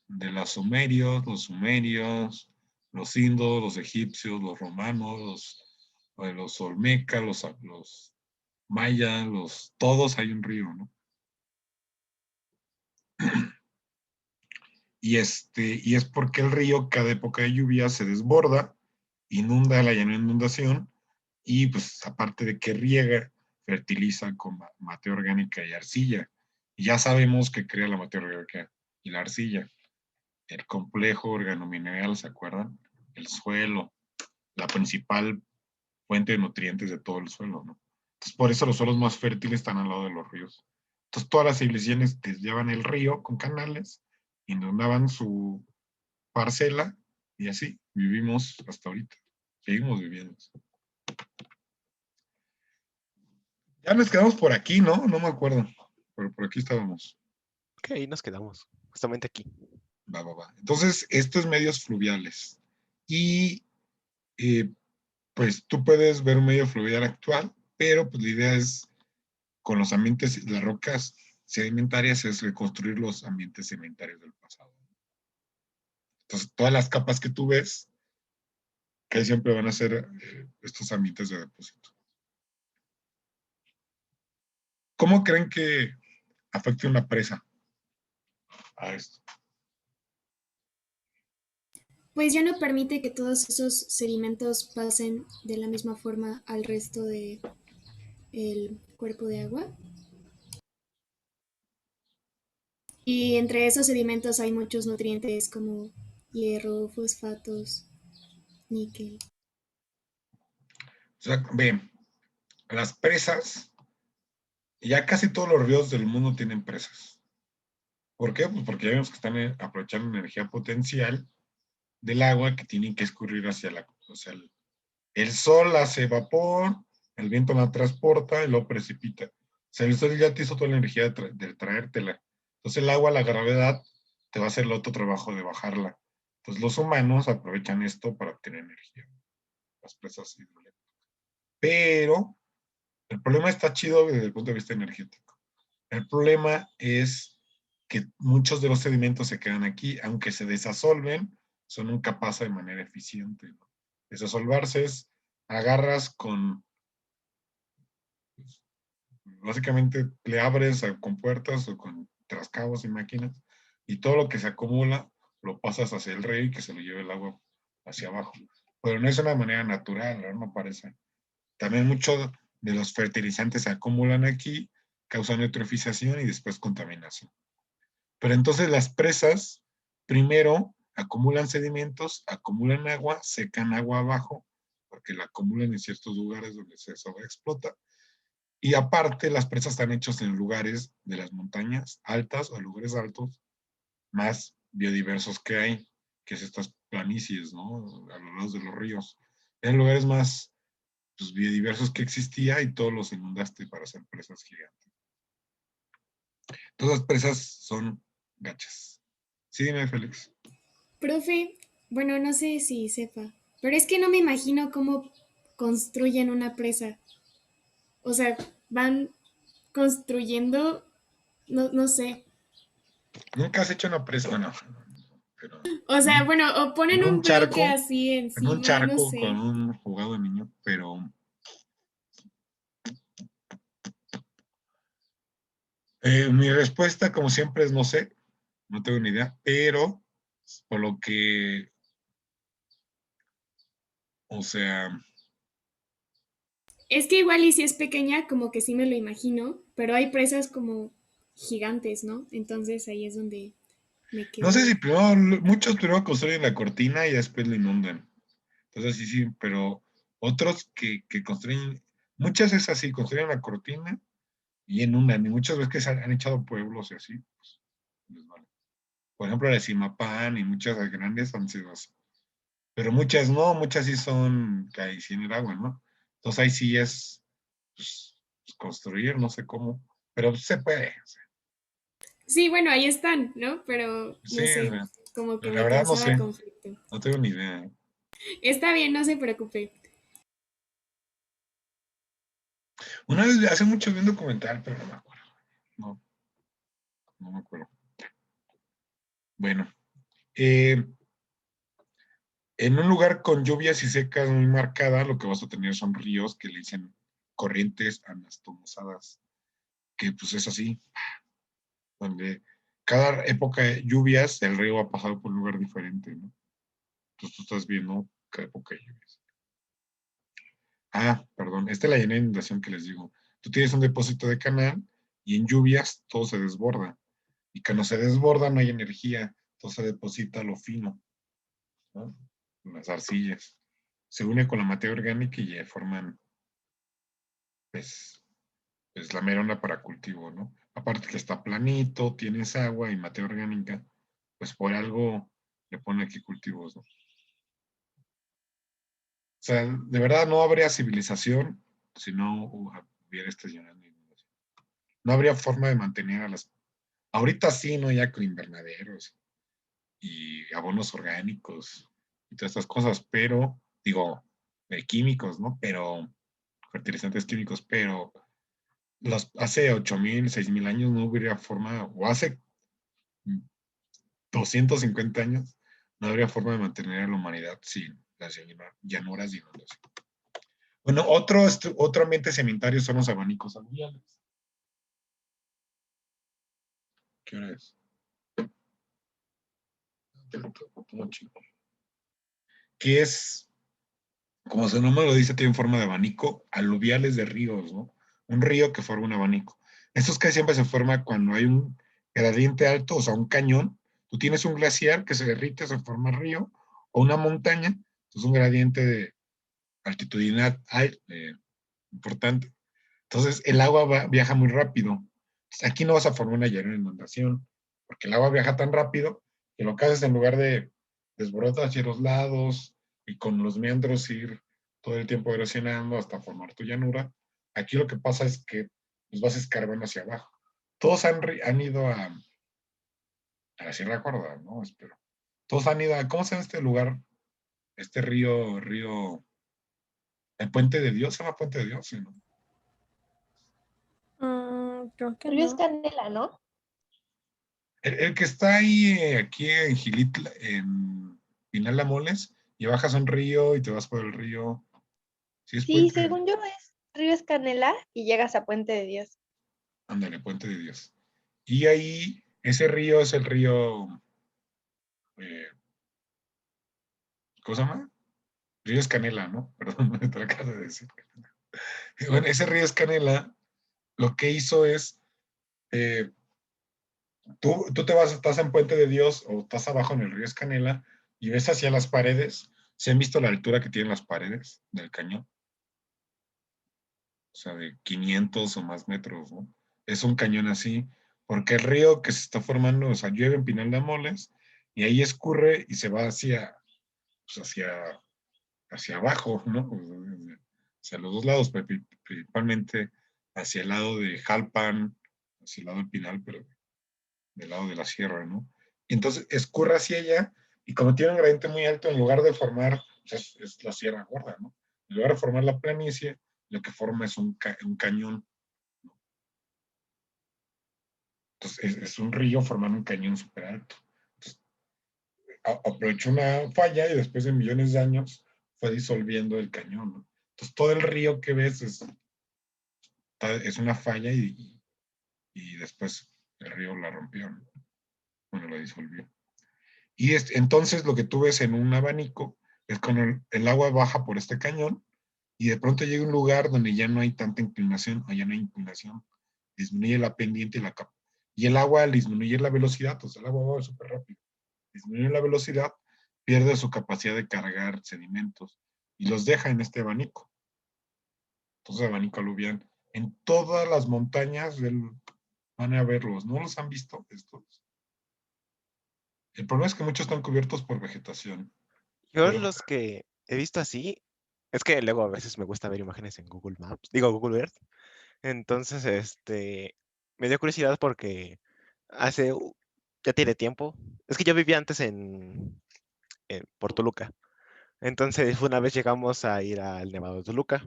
los sumerios, los indos, los egipcios, los romanos, los olmecas, los mayas, todos hay un río, ¿no? Y es porque el río, cada época de lluvia, se desborda, inunda la llanura de inundación, y pues aparte de que riega, fertiliza con materia orgánica y arcilla. Y ya sabemos que crea la materia orgánica y la arcilla. El complejo organomineral, ¿se acuerdan? El suelo, la principal fuente de nutrientes de todo el suelo, ¿no? Entonces, por eso los suelos más fértiles están al lado de los ríos. Entonces, todas las civilizaciones desviaban el río con canales, inundaban su parcela, y así vivimos hasta ahorita. Seguimos viviendo. Ya nos quedamos por aquí, ¿no? No me acuerdo, pero por aquí estábamos.
Ok, ahí nos quedamos, justamente aquí.
Va. Entonces, estos medios fluviales. Y pues tú puedes ver un medio fluvial actual, pero pues la idea es, con los ambientes, las rocas sedimentarias, es reconstruir los ambientes sedimentarios del pasado. Entonces, todas las capas que tú ves, que siempre van a ser estos ambientes de depósito. ¿Cómo creen que afecte una presa a esto?
Pues ya no permite que todos esos sedimentos pasen de la misma forma al resto del cuerpo de agua. Y entre esos sedimentos hay muchos nutrientes como hierro, fosfatos, níquel.
O sea, ven, las presas, ya casi todos los ríos del mundo tienen presas. ¿Por qué? Pues porque ya vemos que están aprovechando energía potencial del agua que tienen que escurrir hacia el sol hace vapor, el viento la transporta y lo precipita. O sea, el sol ya te hizo toda la energía de traértela. Entonces el agua, la gravedad, te va a hacer el otro trabajo de bajarla. Entonces los humanos aprovechan esto para obtener energía, las presas hidroeléctricas. Pero el problema está chido desde el punto de vista energético. El problema es que muchos de los sedimentos se quedan aquí, aunque se desasolven, son incapaces de manera eficiente, ¿no? Desasolvarse es, agarras con, básicamente le abres con puertas o con trascabos y máquinas, y todo lo que se acumula lo pasas hacia el río y que se lo lleve el agua hacia abajo. Pero no es una manera natural, no parece. También muchos de los fertilizantes se acumulan aquí, causan eutrofización y después contaminación. Pero entonces las presas, primero acumulan sedimentos, acumulan agua, secan agua abajo, porque la acumulan en ciertos lugares donde se sobreexplota. Y aparte, las presas están hechas en lugares de las montañas altas o lugares altos más biodiversos que hay, que es estas planicies, ¿no? A los lados de los ríos. En lugares más pues, biodiversos que existía y todos los inundaste para hacer presas gigantes. Todas las presas son gachas. Sí, dime, Félix.
Profe, bueno, no sé si sepa, pero es que no me imagino cómo construyen una presa. O sea, van construyendo, no sé.
Nunca has hecho una presa, bueno, pero
O sea, bueno, o ponen
en un
un bloque
charco,
así
en un
encima, no
charco con
sé.
un jugado de niño, pero Mi respuesta, como siempre, es no sé, no tengo ni idea, pero por lo que, o sea,
Es que igual y si es pequeña, como que sí me lo imagino, pero hay presas como gigantes, ¿no? Entonces ahí es donde me
no sé si
quedo.
muchos primero construyen la cortina y después la inundan. Entonces sí, sí, pero otros que construyen, muchas es así, construyen la cortina y inundan, y muchas veces que han echado pueblos y así, pues, les vale. Por ejemplo, la de Simapán y muchas grandes han sido así. Pero muchas no, muchas sí son que ahí sí en el agua, ¿no? Entonces ahí sí es pues, construir, no sé cómo, pero se puede. O sea,
Sí, bueno, ahí están, ¿no? Pero
sí,
no
o
sé,
sea,
como que
pero la
me
verdad no
causaba
sé,
conflicto.
no tengo ni idea.
Está bien, no se preocupe.
Una vez hace mucho vi un documental, pero no me acuerdo. No, no me acuerdo. Bueno, eh, en un lugar con lluvias y secas muy marcada, lo que vas a tener son ríos que le dicen corrientes anastomosadas, que pues es así, donde cada época de lluvias el río va a pasar por un lugar diferente, ¿no? Entonces tú estás viendo cada época de lluvias. Ah, perdón, esta es la llena de inundación que les digo. Tú tienes un depósito de canal y en lluvias todo se desborda. Y cuando se desborda no hay energía, todo se deposita a lo fino, ¿no? Las arcillas. Se une con la materia orgánica y ya forman, pues, pues la merona para cultivo, ¿no? Aparte que está planito, tienes agua y materia orgánica, pues por algo le pone aquí cultivos, ¿no? O sea, de verdad no habría civilización si no hubiera este llenando de inundación. No habría forma de mantener a las... Ahorita sí, ¿no? Ya con invernaderos y abonos orgánicos y todas estas cosas, pero, digo, químicos, ¿no? Pero, fertilizantes químicos, pero hace 8,000, 6,000 años no hubiera forma, o hace 250 años, no habría forma de mantener a la humanidad sin las llanuras de inundación. Bueno, otro ambiente sedimentario son los abanicos aluviales. ¿Qué hora es? Que es, como su nombre lo dice, tiene forma de abanico, aluviales de ríos, ¿no? Un río que forma un abanico. Estos casi siempre se forma cuando hay un gradiente alto, o sea, un cañón. Tú tienes un glaciar que se derrite, se forma río, o una montaña, es un gradiente de altitudinal importante. Entonces, el agua viaja muy rápido. Entonces, aquí no vas a formar una llanura de inundación, porque el agua viaja tan rápido que lo que haces en lugar de desbordar hacia los lados y con los meandros ir todo el tiempo erosionando hasta formar tu llanura, aquí lo que pasa es que pues, vas escarbando hacia abajo. Todos han ido a la Sierra Gorda, ¿no? Espero. Todos han ido a, ¿cómo se llama este lugar? Este el Puente de Dios, se llama Puente de Dios, ¿sí, no?
Creo que
Luis
no.
Canela, ¿no?
El que está ahí, aquí en Gilitla, en Pinal de Moles, y bajas un río y te vas por el río. Sí, es
Sí,
Puente.
según yo es Río Canela y llegas a Puente de Dios.
Ándale, Puente de Dios. Y ahí, ese río es el río, eh, ¿cómo se llama? Río Escanela, ¿no? Perdón, me te lo acabo de decir. Bueno, ese río Escanela, lo que hizo es, eh, tú estás en Puente de Dios o estás abajo en el río Escanela y ves hacia las paredes. ¿Se han visto la altura que tienen las paredes del cañón? O sea, de 500 o más metros, ¿no? Es un cañón así, porque el río que se está formando, o sea, llueve en Pinal de Amoles y ahí escurre y se va pues hacia abajo, ¿no? Hacia los dos lados, principalmente hacia el lado de Jalpan, hacia el lado del Pinal, pero del lado de la sierra, ¿no? Y entonces escurre hacia allá y como tiene un gradiente muy alto, en lugar de formar, pues es la Sierra Gorda, ¿no? En lugar de formar la planicie, lo que forma es un cañón. Entonces es un río formando un cañón súper alto. Entonces, aprovechó una falla y después de millones de años fue disolviendo el cañón, ¿no? Entonces todo el río que ves es una falla y y después el río la rompió, ¿no? Bueno, la disolvió. Y entonces lo que tú ves en un abanico es cuando el agua baja por este cañón y de pronto llega un lugar donde ya no hay tanta inclinación, o ya no hay inclinación, disminuye la pendiente y el agua al disminuir la velocidad, o sea, el agua va súper rápido, disminuye la velocidad, pierde su capacidad de cargar sedimentos y los deja en este abanico. Entonces, abanico aluvial. En todas las montañas van a verlos. ¿No los han visto estos? El problema es que muchos están cubiertos por vegetación.
Yo
Pero
los que he visto así, es que luego a veces me gusta ver imágenes en Google Maps, digo Google Earth. Entonces, me dio curiosidad porque ya tiene tiempo. Es que yo vivía antes en por Toluca. Entonces, una vez llegamos a ir al Nevado de Toluca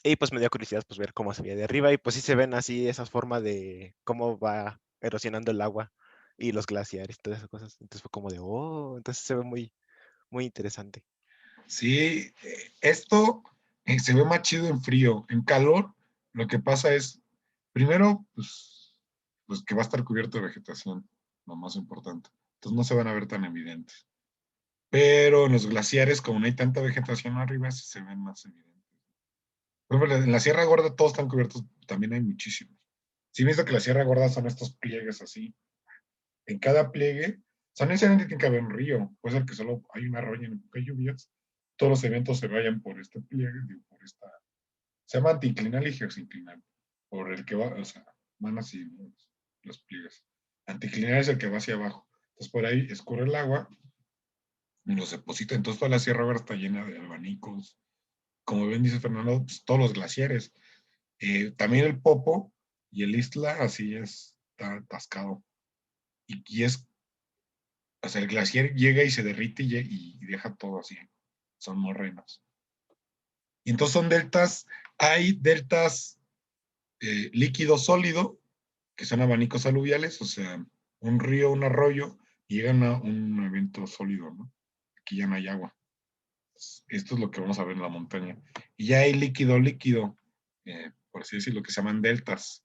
y pues me dio curiosidad pues ver cómo se veía de arriba y pues sí se ven así esas formas de cómo va erosionando el agua y los glaciares y todas esas cosas. Entonces fue como de, oh, entonces se ve muy, muy interesante.
sí, esto se ve más chido en frío. En calor, lo que pasa es, primero, pues que va a estar cubierto de vegetación, lo más importante. Entonces no se van a ver tan evidentes. Pero en los glaciares, como no hay tanta vegetación arriba, sí se ven más evidentes. Por ejemplo, en la Sierra Gorda todos están cubiertos, también hay muchísimos. Sí, he visto que la Sierra Gorda son estos pliegues así. En cada pliegue, o sea, no necesariamente tiene que haber un río, puede ser que solo hay un arroyo en época de lluvias, todos los eventos se vayan por este pliegue, digo, por esta, se llama anticlinal y geosinclinal, por el que va, o sea, van así, ¿no? Los pliegues. Anticlinal es el que va hacia abajo. Entonces por ahí escurre el agua y los deposita. Entonces toda la Sierra Gorda está llena de abanicos. Como bien dice Fernando, pues, todos los glaciares. También el Popo y el Istla, así es, está atascado. Y es, o sea, el glaciar llega y se derrite y deja todo así. Son morrenos. Y entonces son deltas, hay deltas líquido sólido, que son abanicos aluviales, o sea, un río, un arroyo, y llegan a un evento sólido, ¿no? Aquí ya no hay agua. Esto es lo que vamos a ver en la montaña. Y ya hay líquido, líquido, por así decirlo, que se llaman deltas.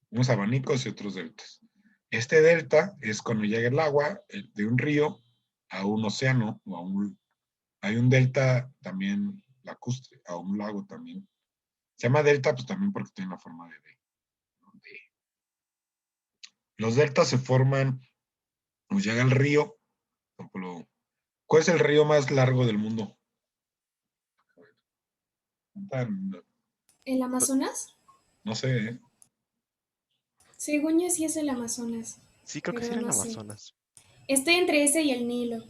Unos abanicos y otros deltas. Este delta es cuando llega el agua de un río a un océano o hay un delta también lacustre, a un lago también. Se llama delta pues también porque tiene la forma de D, ¿no? Los deltas se forman, pues llega el río, por ejemplo, ¿cuál es el río más largo del mundo?
¿El Amazonas?
No sé, ¿eh?
Según yo sí es el Amazonas,
Sí, creo que sí
pero
era en
no sé.
Amazonas.
Estoy entre ese y el Nilo.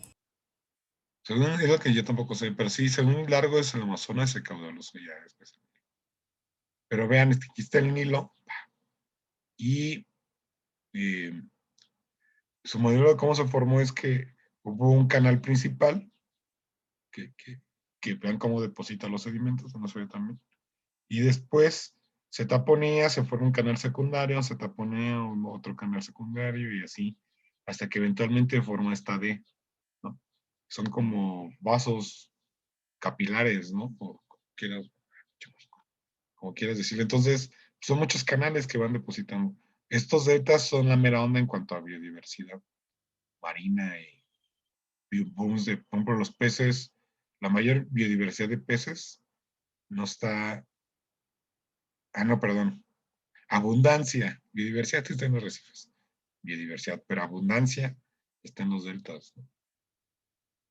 Según es lo que yo tampoco sé, pero sí, según largo es el Amazonas, el caudaloso ya es. Pero vean, aquí está el Nilo y eh, su modelo de cómo se formó es que hubo un canal principal que, que, que vean cómo deposita los sedimentos, no se ve también. Y después se taponea, se forma un canal secundario, se taponea otro canal secundario y así, hasta que eventualmente forma esta D, ¿no? Son como vasos capilares, ¿no? O quieras, como quieras decirlo. Entonces, son muchos canales que van depositando. Estos deltas son la mera onda en cuanto a biodiversidad marina y booms de, por ejemplo, los peces, la mayor biodiversidad de peces no está, no, perdón, abundancia, biodiversidad está en los arrecifes, biodiversidad, pero abundancia está en los deltas, ¿no?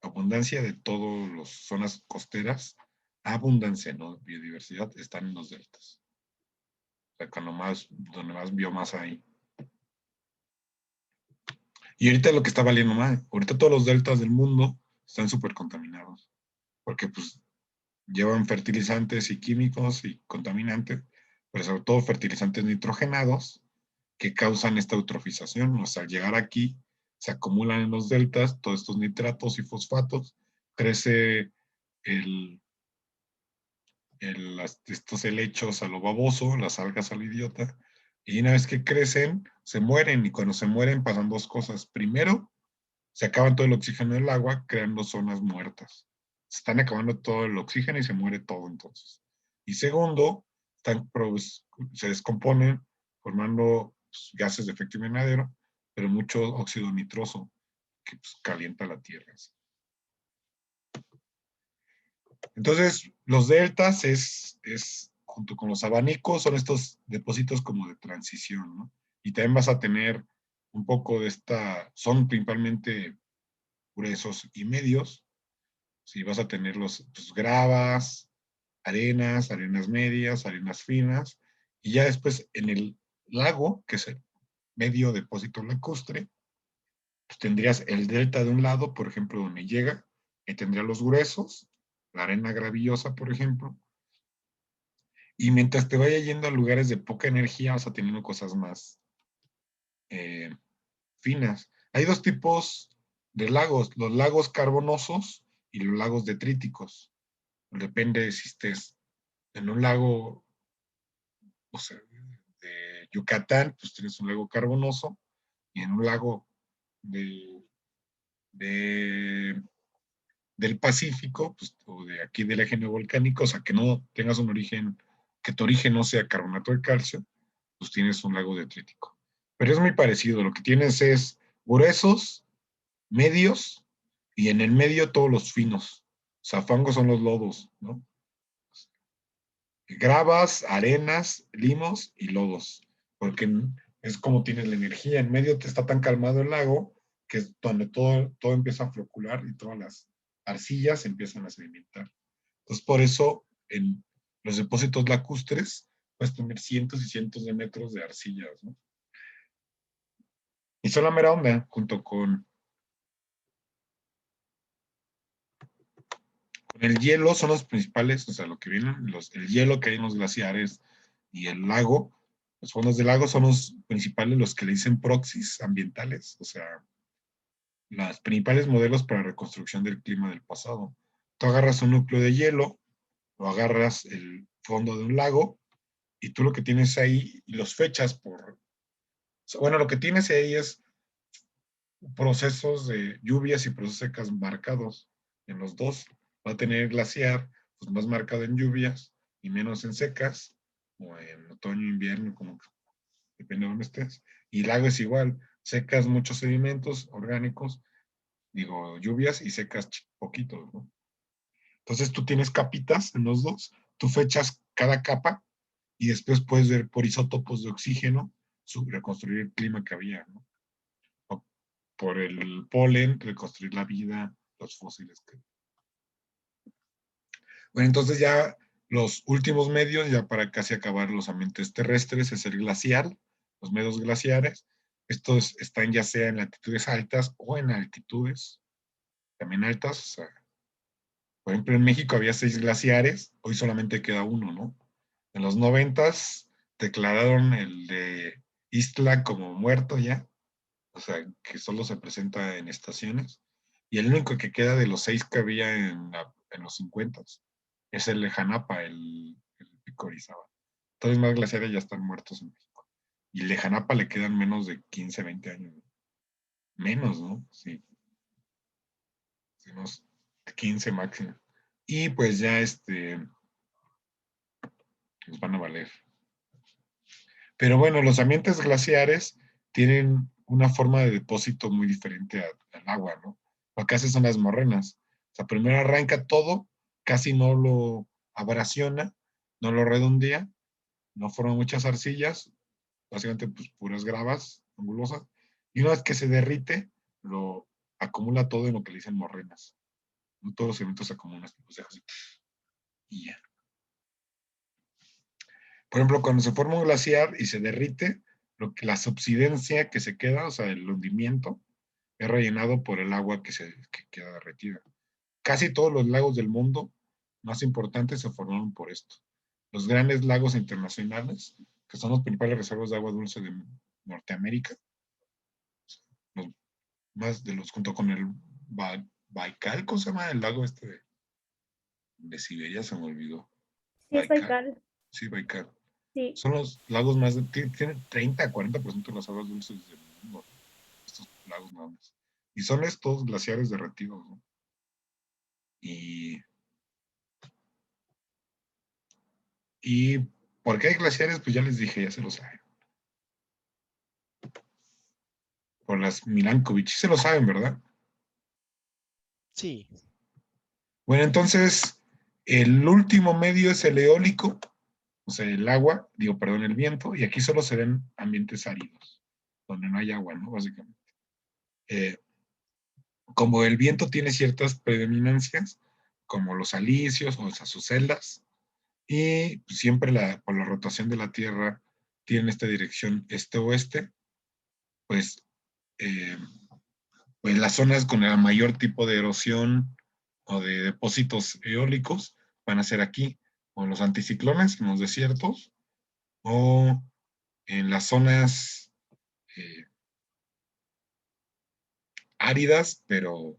Abundancia de todas las zonas costeras, abundancia, ¿no? Biodiversidad están en los deltas. O sea, donde más biomasa hay. Y ahorita lo que está valiendo más, ahorita todos los deltas del mundo están súper contaminados, porque pues llevan fertilizantes y químicos y contaminantes, pero sobre todo fertilizantes nitrogenados que causan esta eutrofización. O sea, al llegar aquí, se acumulan en los deltas todos estos nitratos y fosfatos, crece estos helechos a lo baboso, las algas a lo idiota, y una vez que crecen, se mueren, y cuando se mueren pasan dos cosas. Primero, se acaban todo el oxígeno del agua, creando zonas muertas. Se están acabando todo el oxígeno y se muere todo entonces. Y segundo, se descomponen formando pues, gases de efecto invernadero, pero mucho óxido nitroso que pues, calienta la Tierra. Entonces, los deltas junto con los abanicos, son estos depósitos como de transición, ¿no? Y también vas a tener un poco de son principalmente gruesos y medios. Sí, vas a tener los gravas, arenas medias, arenas finas, y ya después en el lago, que es el medio depósito lacustre, pues tendrías el delta de un lado, por ejemplo, donde llega, y tendría los gruesos, la arena gravillosa, por ejemplo, y mientras te vaya yendo a lugares de poca energía, vas a teniendo cosas más finas. Hay dos tipos de lagos, los lagos carbonosos y los lagos detríticos. Depende si estés en un lago, o sea, de Yucatán, pues tienes un lago carbonoso, y en un lago de, de- del Pacífico, pues, o de aquí del eje neovolcánico, o sea, que no tengas un origen, que tu origen no sea carbonato de calcio, pues tienes un lago detrítico. Pero es muy parecido, lo que tienes es gruesos, medios, y en el medio todos los finos. O sea, fangos son los lodos, ¿no? Gravas, arenas, limos y lodos, porque es como tienes la energía. En medio te está tan calmado el lago que es donde todo empieza a flocular y todas las arcillas empiezan a sedimentar. Entonces, por eso en los depósitos lacustres puedes tener cientos y cientos de metros de arcillas, ¿no? Y son la mera onda, junto con el hielo, son los principales, o sea, lo que vienen, el hielo que hay en los glaciares y el lago. Los fondos del lago son los principales, los que le dicen proxies ambientales, o sea, los principales modelos para reconstrucción del clima del pasado. Tú agarras un núcleo de hielo o agarras el fondo de un lago y tú lo que tienes ahí, y los fechas bueno, lo que tienes ahí es procesos de lluvias y procesos secas marcados en los dos. Va a tener glaciar pues, más marcado en lluvias y menos en secas, o en otoño, invierno, como depende de dónde estés. Y el lago es igual, secas muchos sedimentos orgánicos, digo, lluvias, y secas poquitos, ¿no? Entonces tú tienes capitas en los dos, tú fechas cada capa y después puedes ver por isótopos de oxígeno reconstruir el clima que había, ¿no? O por el polen, reconstruir la vida, los fósiles. Bueno, entonces ya los últimos medios, ya para casi acabar los ambientes terrestres, es el glacial, los medios glaciares. Estos están ya sea en latitudes altas o en altitudes también altas. O sea, por ejemplo, en México había 6 glaciares, hoy solamente queda uno, ¿no? En los 90s declararon el de Istla como muerto ya, o sea, que solo se presenta en estaciones. Y el único que queda de los 6 que había en los 50s es el de Janapa, el Pico Orizaba. Todos los más glaciares ya están muertos en México. Y el de Janapa le quedan menos de 15, 20 años. ¿No? Menos, ¿no? Sí. Unos 15 máximo. Y pues ya nos van a valer. Pero bueno, los ambientes glaciares tienen una forma de depósito muy diferente al agua, ¿no? Lo que hace son las morrenas. O sea, primero arranca todo, casi no lo abrasiona, no lo redondea, no forma muchas arcillas, básicamente pues puras gravas angulosas, y una vez que se derrite, lo acumula todo en lo que le dicen morrenas. ¿No? Todos los sedimentos se acumulan, los deja así, y ya. Por ejemplo, cuando se forma un glaciar y se derrite, la subsidencia que se queda, o sea, el hundimiento, es rellenado por el agua que queda derretida. Casi todos los lagos del mundo más importantes se formaron por esto. Los grandes lagos internacionales, que son los principales reservos de agua dulce de Norteamérica, los más de los, junto con el Baikal, ¿cómo se llama el lago de Siberia? Se me olvidó.
Sí, es Baikal.
Sí, Baikal.
Sí.
Son los lagos más, tienen 30 a 40% de las aguas dulces del mundo, estos lagos nada más. Y son estos glaciares derretidos, ¿no? Y ¿Por qué hay glaciares? Pues ya les dije, ya se lo saben. Por las Milankovitch, se lo saben, ¿verdad?
Sí.
Bueno, entonces, el último medio es el eólico, o sea, el agua, perdón, el viento, y aquí solo se ven ambientes áridos, donde no hay agua, ¿no? Básicamente. Como el viento tiene ciertas predominancias, como los alisios o sus celdas, y siempre por la rotación de la Tierra tiene esta dirección este-oeste, pues, pues las zonas con el mayor tipo de erosión o de depósitos eólicos van a ser aquí, o en los anticiclones, en los desiertos, o en las zonas áridas, pero, o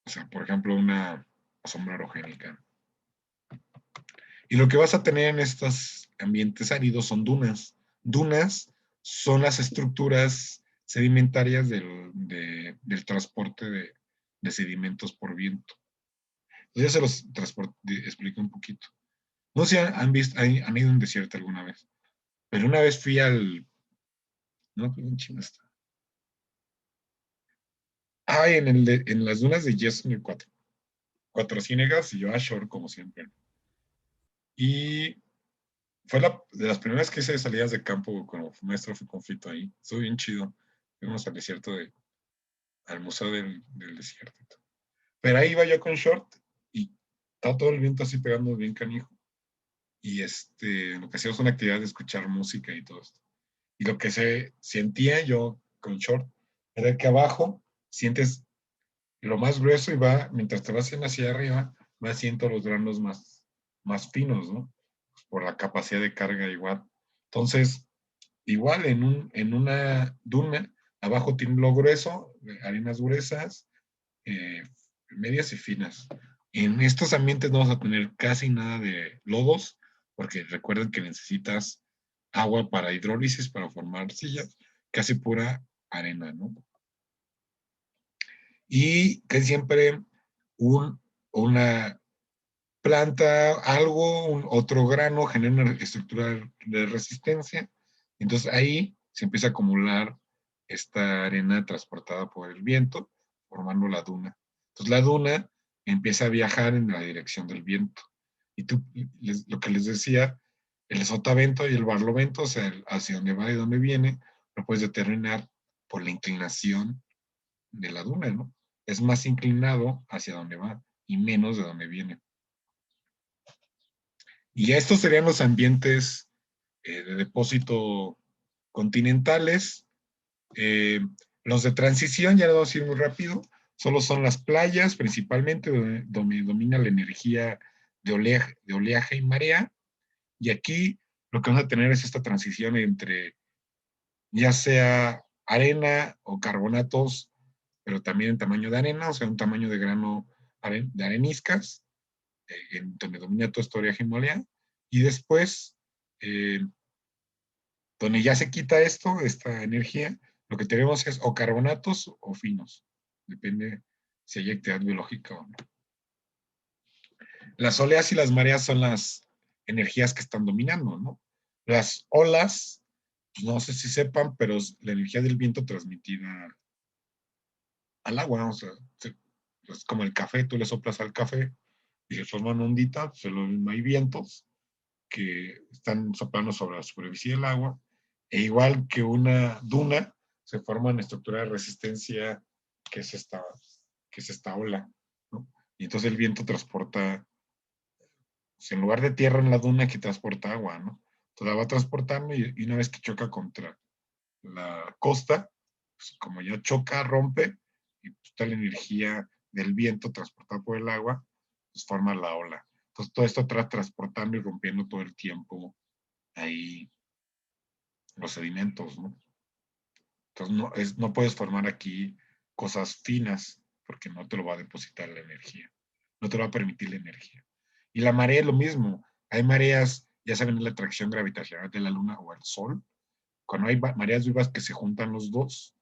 sea, por ejemplo, una sombra orogénica. Y lo que vas a tener en estos ambientes áridos son dunas. Dunas son las estructuras sedimentarias del transporte de sedimentos por viento. Entonces ya se los explico un poquito. No sé si han visto, han ido a un desierto alguna vez, pero una vez fui no, qué chino está. En las dunas de yeso en el Cuatro Ciénegas y yo a Shore, como siempre. Y fue de las primeras que hice salidas de campo como maestro, fui conflicto ahí. Estuvo bien chido. Fuimos al desierto, al museo del desierto. Pero ahí iba yo con short y estaba todo el viento así pegando bien canijo. Y lo que hacíamos una actividad de escuchar música y todo esto. Y lo que se sentía yo con short era que abajo sientes lo más grueso y mientras te vas hacia arriba, vas siendo los granos más finos, ¿no? Por la capacidad de carga igual. Entonces, igual en una duna, abajo tiene lo grueso, arenas gruesas, medias y finas. En estos ambientes no vas a tener casi nada de lodos, porque recuerden que necesitas agua para hidrólisis, para formar sillas, casi pura arena, ¿no? Y que siempre una planta, otro grano genera una estructura de resistencia. Entonces ahí se empieza a acumular esta arena transportada por el viento, formando la duna. Entonces la duna empieza a viajar en la dirección del viento. Y lo que les decía, el sotavento y el barlovento, o sea, hacia dónde va y dónde viene, lo puedes determinar por la inclinación de la duna, ¿no? Es más inclinado hacia dónde va y menos de dónde viene. Y estos serían los ambientes de depósito continentales. Los de transición, ya lo vamos a ir muy rápido, solo son las playas, principalmente, donde domina la energía de oleaje y marea. Y aquí lo que vamos a tener es esta transición entre ya sea arena o carbonatos, pero también en tamaño de arena, o sea, un tamaño de grano de areniscas, en donde domina toda esta oleaje y marea. Y después, donde ya se quita esta energía, lo que tenemos es o carbonatos o finos. Depende si hay actividad biológica o no. Las oleas y las mareas son las energías que están dominando, ¿no? Las olas, pues no sé si sepan, pero es la energía del viento transmitida al agua, o sea, es como el café, tú le soplas al café y se forma una ondita, pues lo mismo hay vientos que están soplando sobre la superficie del agua, e igual que una duna, se forma una estructura de resistencia que es esta ola, ¿no? Y entonces el viento transporta, pues en lugar de tierra en la duna, que transporta agua, ¿no? Entonces la va transportando y una vez que choca contra la costa, pues como ya choca, rompe, y pues está la energía del viento transportada por el agua, pues forma la ola. Entonces todo esto transportando y rompiendo todo el tiempo ahí los sedimentos, ¿no? Entonces no puedes formar aquí cosas finas porque no te lo va a depositar la energía, no te lo va a permitir la energía. Y la marea es lo mismo, hay mareas, ya saben, la atracción gravitacional de la luna o el sol, cuando hay mareas vivas que se juntan los dos,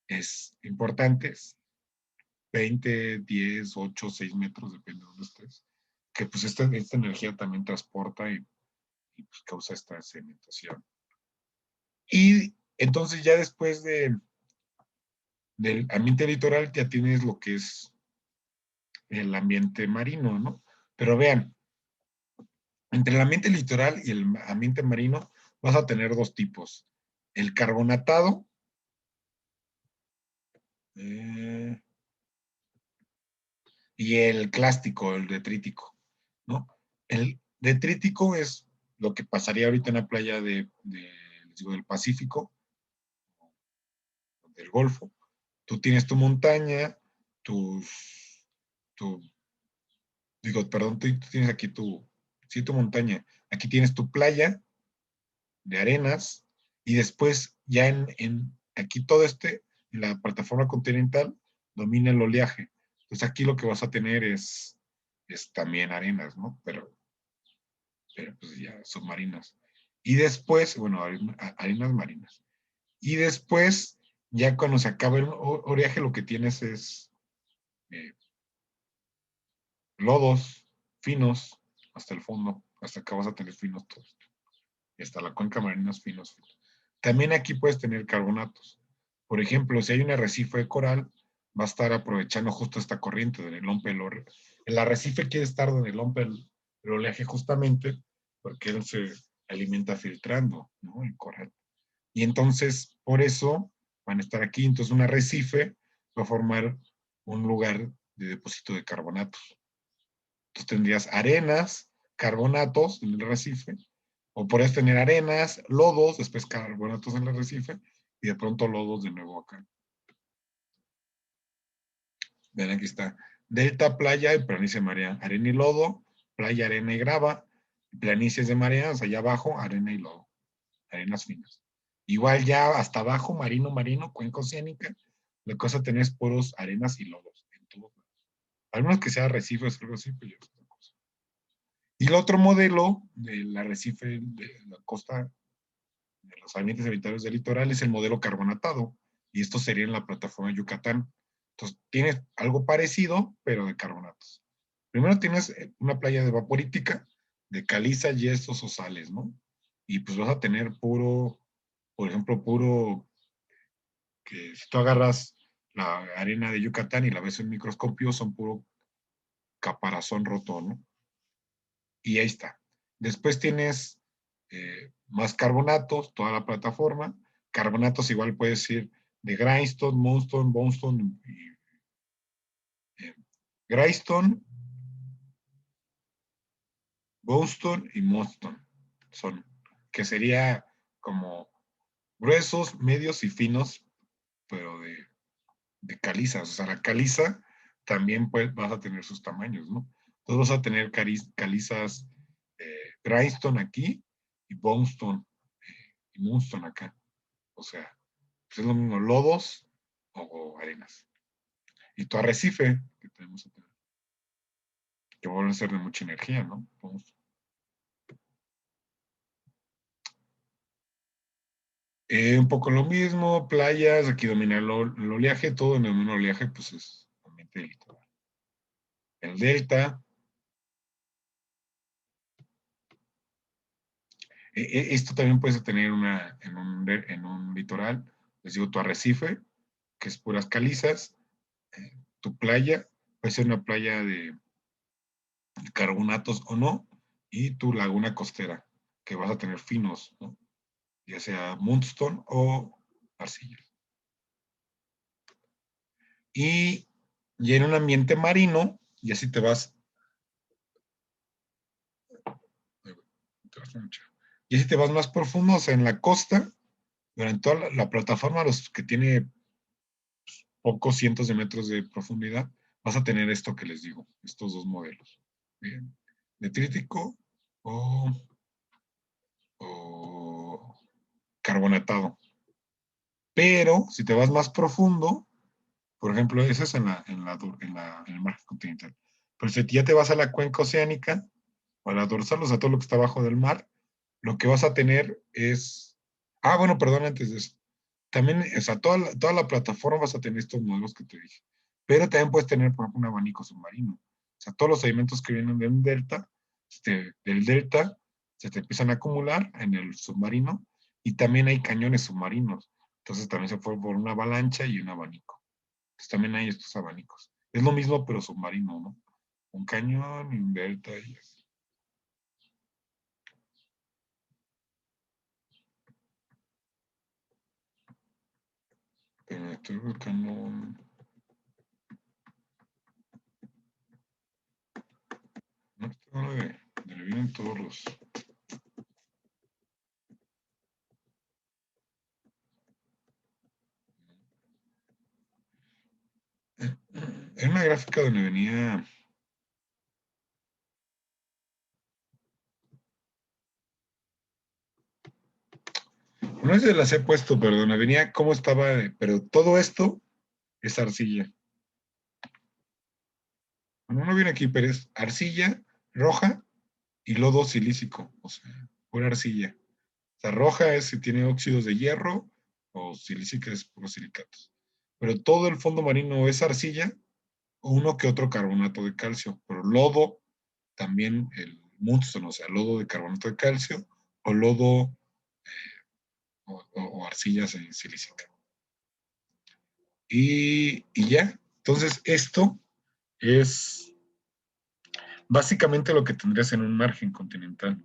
es importante, 20, 10, 8, 6 metros, depende de donde estés, que pues esta energía también transporta y pues, causa esta sedimentación. Y entonces ya después del ambiente litoral ya tienes lo que es el ambiente marino, ¿no? Pero vean, entre el ambiente litoral y el ambiente marino vas a tener dos tipos. El carbonatado y el clástico, el detrítico, ¿no? El detrítico es lo que pasaría ahorita en la playa les digo, del Pacífico, del Golfo. Tú tienes tu montaña, tu, perdón, tú tienes aquí sí, tu montaña. Aquí tienes tu playa de arenas y después ya aquí todo en la plataforma continental domina el oleaje. Entonces aquí lo que vas a tener es también arenas, ¿no? Pero pues ya submarinas. Y después, bueno, arenas marinas. Y después, ya cuando se acaba el oleaje, lo que tienes es lodos finos hasta el fondo, hasta acá vas a tener finos todos. Y hasta la cuenca marina finos. También aquí puedes tener carbonatos. Por ejemplo, si hay un arrecife de coral, va a estar aprovechando justo esta corriente donde rompe el arrecife quiere estar donde rompe el oleaje justamente porque él se alimenta filtrando, ¿no? El coral. Y entonces, por eso van a estar aquí. Entonces, un arrecife va a formar un lugar de depósito de carbonatos. Entonces, tendrías arenas, carbonatos en el arrecife, o podrías tener arenas, lodos, después carbonatos en el arrecife, y de pronto lodos de nuevo acá. Ven, aquí está. Delta, playa y planicie marea. Arena y lodo, playa, arena y grava, planicies de mareas, allá abajo, arena y lodo. Arenas finas. Igual ya hasta abajo, marino, cuenca oceánica, la cosa tenés puros arenas y lodos. En todos lados. Al menos que sea arrecifes o algo así, pues ya es otra cosa. Y el otro modelo del arrecife de la costa, de los ambientes habitables del litoral, es el modelo carbonatado. Y esto sería en la plataforma de Yucatán. Entonces, tienes algo parecido, pero de carbonatos. Primero tienes una playa de vaporítica, de caliza, yesos o sales, ¿no? Y pues vas a tener puro, por ejemplo, que si tú agarras la arena de Yucatán y la ves en microscopio, son puro caparazón roto, ¿no? Y ahí está. Después tienes más carbonatos, toda la plataforma. Carbonatos igual puedes ir de grindstone, moonstone, bonestone grindstone, bonestone y moonstone. Son, que sería como gruesos, medios y finos, pero de calizas. O sea, la caliza también vas a tener sus tamaños, ¿no? Entonces vas a tener calizas grindstone aquí y bonestone y moonstone acá. O sea, pues es lo mismo, lodos o arenas. Y tu arrecife, que tenemos acá, que vuelve a ser de mucha energía, ¿no? Un poco lo mismo, playas, aquí domina el oleaje, todo en el mismo oleaje, pues es ambiente litoral. El delta. Esto también puedes tener en un litoral, les digo, tu arrecife, que es puras calizas, tu playa, puede ser una playa de carbonatos o no, y tu laguna costera, que vas a tener finos, ¿no? Ya sea moonstone o arcilla. Y en un ambiente marino, y así te vas. Y así te vas más profundo, o sea, en la costa, durante toda la plataforma, los que tiene pocos cientos de metros de profundidad, vas a tener esto que les digo, estos dos modelos. Bien. Detrítico o carbonatado. Pero si te vas más profundo, por ejemplo, ese es en el mar continental. Pero si ya te vas a la cuenca oceánica, o a la dorsal, o sea, todo lo que está abajo del mar, lo que vas a tener es... Ah, bueno, perdón, antes de eso. También, o sea, toda la plataforma vas a tener estos modelos que te dije. Pero también puedes tener, por ejemplo, un abanico submarino. O sea, todos los sedimentos que vienen de un delta, del delta, se te empiezan a acumular en el submarino y también hay cañones submarinos. Entonces también se fue por una avalancha y un abanico. Entonces también hay estos abanicos. Es lo mismo pero submarino, ¿no? Un cañón y un delta y así. Pero estoy buscando no, esto habla de donde vienen todos los. Era una gráfica donde venía. No sé si las he puesto, perdona, venía cómo estaba, pero todo esto es arcilla. Bueno, no viene aquí, pero es arcilla roja y lodo silícico, o sea, pura arcilla. O sea, roja es si tiene óxidos de hierro o silícica es puros silicatos. Pero todo el fondo marino es arcilla o uno que otro carbonato de calcio, pero lodo también el mudstone, o sea, lodo de carbonato de calcio o lodo o arcilla silícica. Y ya, entonces esto es básicamente lo que tendrías en un margen continental.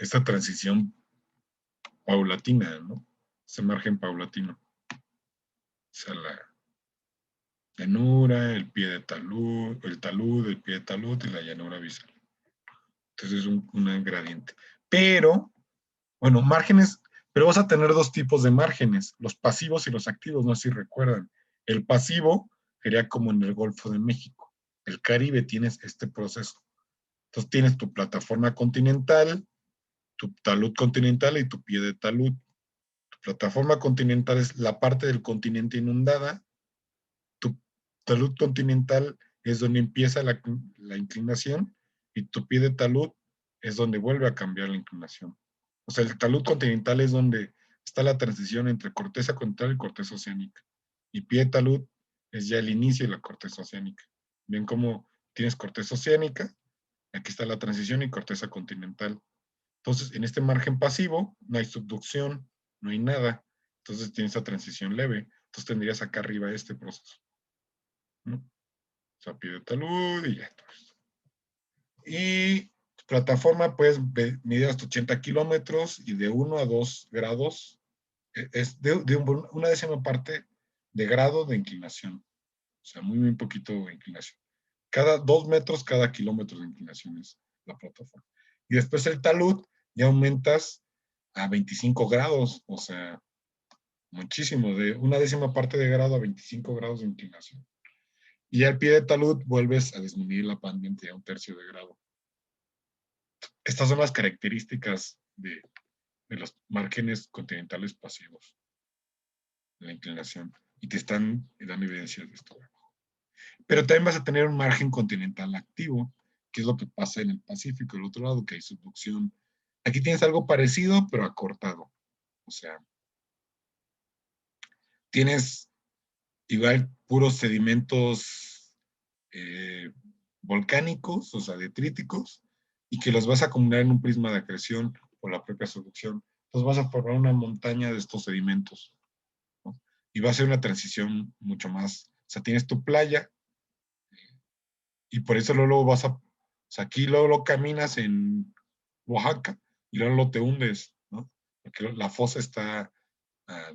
Esta transición paulatina, ¿no? Ese margen paulatino. O sea, la llanura, el pie de talud, el pie de talud y la llanura abisal. Entonces es un gradiente. Pero, bueno, márgenes, pero vas a tener dos tipos de márgenes, los pasivos y los activos, no sé si recuerdan. El pasivo sería como en el Golfo de México. El Caribe tienes este proceso. Entonces tienes tu plataforma continental, tu talud continental y tu pie de talud. Tu plataforma continental es la parte del continente inundada. Tu talud continental es donde empieza la inclinación y tu pie de talud es donde vuelve a cambiar la inclinación. O sea, el talud continental es donde está la transición entre corteza continental y corteza oceánica. Y pie de talud es ya el inicio de la corteza oceánica. Ven cómo tienes corteza oceánica, aquí está la transición y corteza continental. Entonces, en este margen pasivo no hay subducción, no hay nada. Entonces tienes esa transición leve. Entonces tendrías acá arriba este proceso, ¿no? O sea, pie de talud y ya. Y plataforma puedes medir hasta 80 kilómetros y de 1 a 2 grados es de una décima parte de grado de inclinación. O sea, muy, muy poquito de inclinación. Cada 2 metros, cada kilómetro de inclinación es la plataforma. Y después el talud ya aumentas a 25 grados, o sea, muchísimo, de una décima parte de grado a 25 grados de inclinación. Y al pie de talud vuelves a disminuir la pendiente a un tercio de grado. Estas son las características de los márgenes continentales pasivos, de la inclinación, y te están dando evidencias de esto. Pero también vas a tener un margen continental activo, que es lo que pasa en el Pacífico, el otro lado, que hay subducción. Aquí tienes algo parecido, pero acortado. O sea, tienes igual puros sedimentos volcánicos, o sea, detríticos, y que los vas a acumular en un prisma de acreción por la propia subducción. Entonces vas a formar una montaña de estos sedimentos, ¿no? Y va a ser una transición mucho más, o sea, tienes tu playa, y por eso luego vas a, o sea, aquí luego lo caminas en Oaxaca, y luego lo te hundes, ¿no? Porque la fosa está a,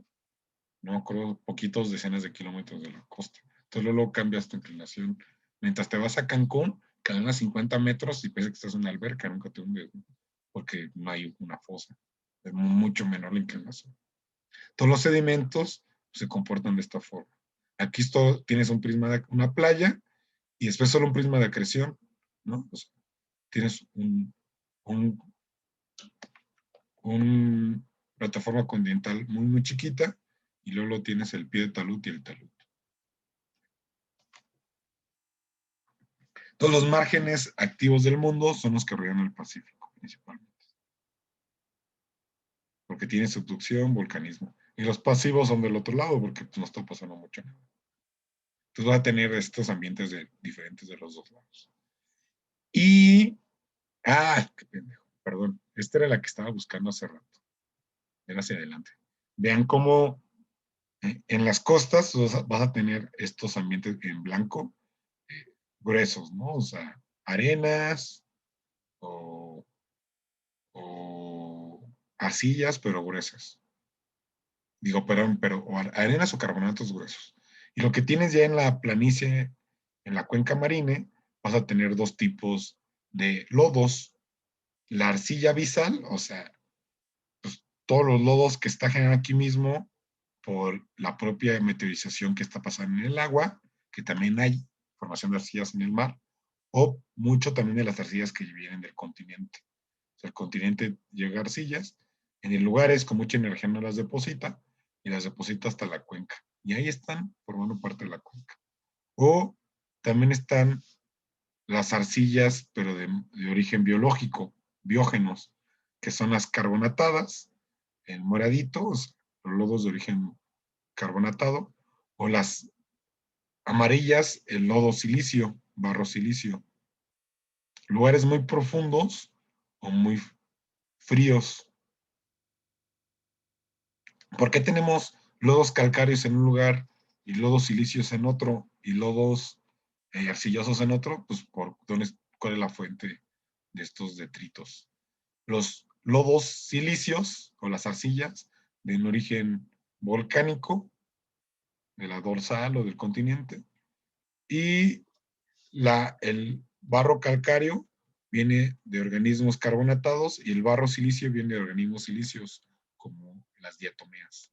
no me acuerdo, poquitos decenas de kilómetros de la costa. Entonces luego cambias tu inclinación. Mientras te vas a Cancún, caminas 50 metros y parece que estás en una alberca, nunca te hundes, ¿no? Porque no hay una fosa. Es mucho menor la inclinación. Todos los sedimentos se comportan de esta forma. Aquí tienes un prisma de una playa y después solo un prisma de acreción, ¿no? O sea, tienes un plataforma continental muy, muy chiquita y luego tienes el pie de talud y el talud. Todos los márgenes activos del mundo son los que rodean el Pacífico, principalmente. Porque tiene subducción, volcanismo. Y los pasivos son del otro lado, porque pues, no está pasando mucho. Entonces va a tener estos ambientes diferentes de los dos lados. Y, qué pendejo, perdón. Esta era la que estaba buscando hace rato. Era hacia adelante. Vean cómo en las costas vas a tener estos ambientes en blanco gruesos, ¿no? O sea, arenas o arcillas, pero gruesas. Digo, perdón, pero arenas o carbonatos gruesos. Y lo que tienes ya en la planicie, en la cuenca marine, vas a tener dos tipos de lodos. La arcilla abisal, o sea, pues, todos los lodos que está generando aquí mismo por la propia meteorización que está pasando en el agua, que también hay formación de arcillas en el mar, o mucho también de las arcillas que vienen del continente. O sea, el continente llega a arcillas, en lugares con mucha energía no las deposita, y las deposita hasta la cuenca. Y ahí están formando parte de la cuenca. O también están las arcillas, pero de origen biológico, biógenos, que son las carbonatadas, el moradito, los lodos de origen carbonatado, o las amarillas, el lodo silicio, barro silicio. Lugares muy profundos o muy fríos. ¿Por qué tenemos lodos calcáreos en un lugar y lodos silicios en otro y lodos arcillosos en otro? Pues ¿cuál es la fuente de estos detritos? Los lodos silicios o las arcillas de un origen volcánico, de la dorsal o del continente, y el barro calcáreo viene de organismos carbonatados y el barro silicio viene de organismos silicios, como las diatomeas.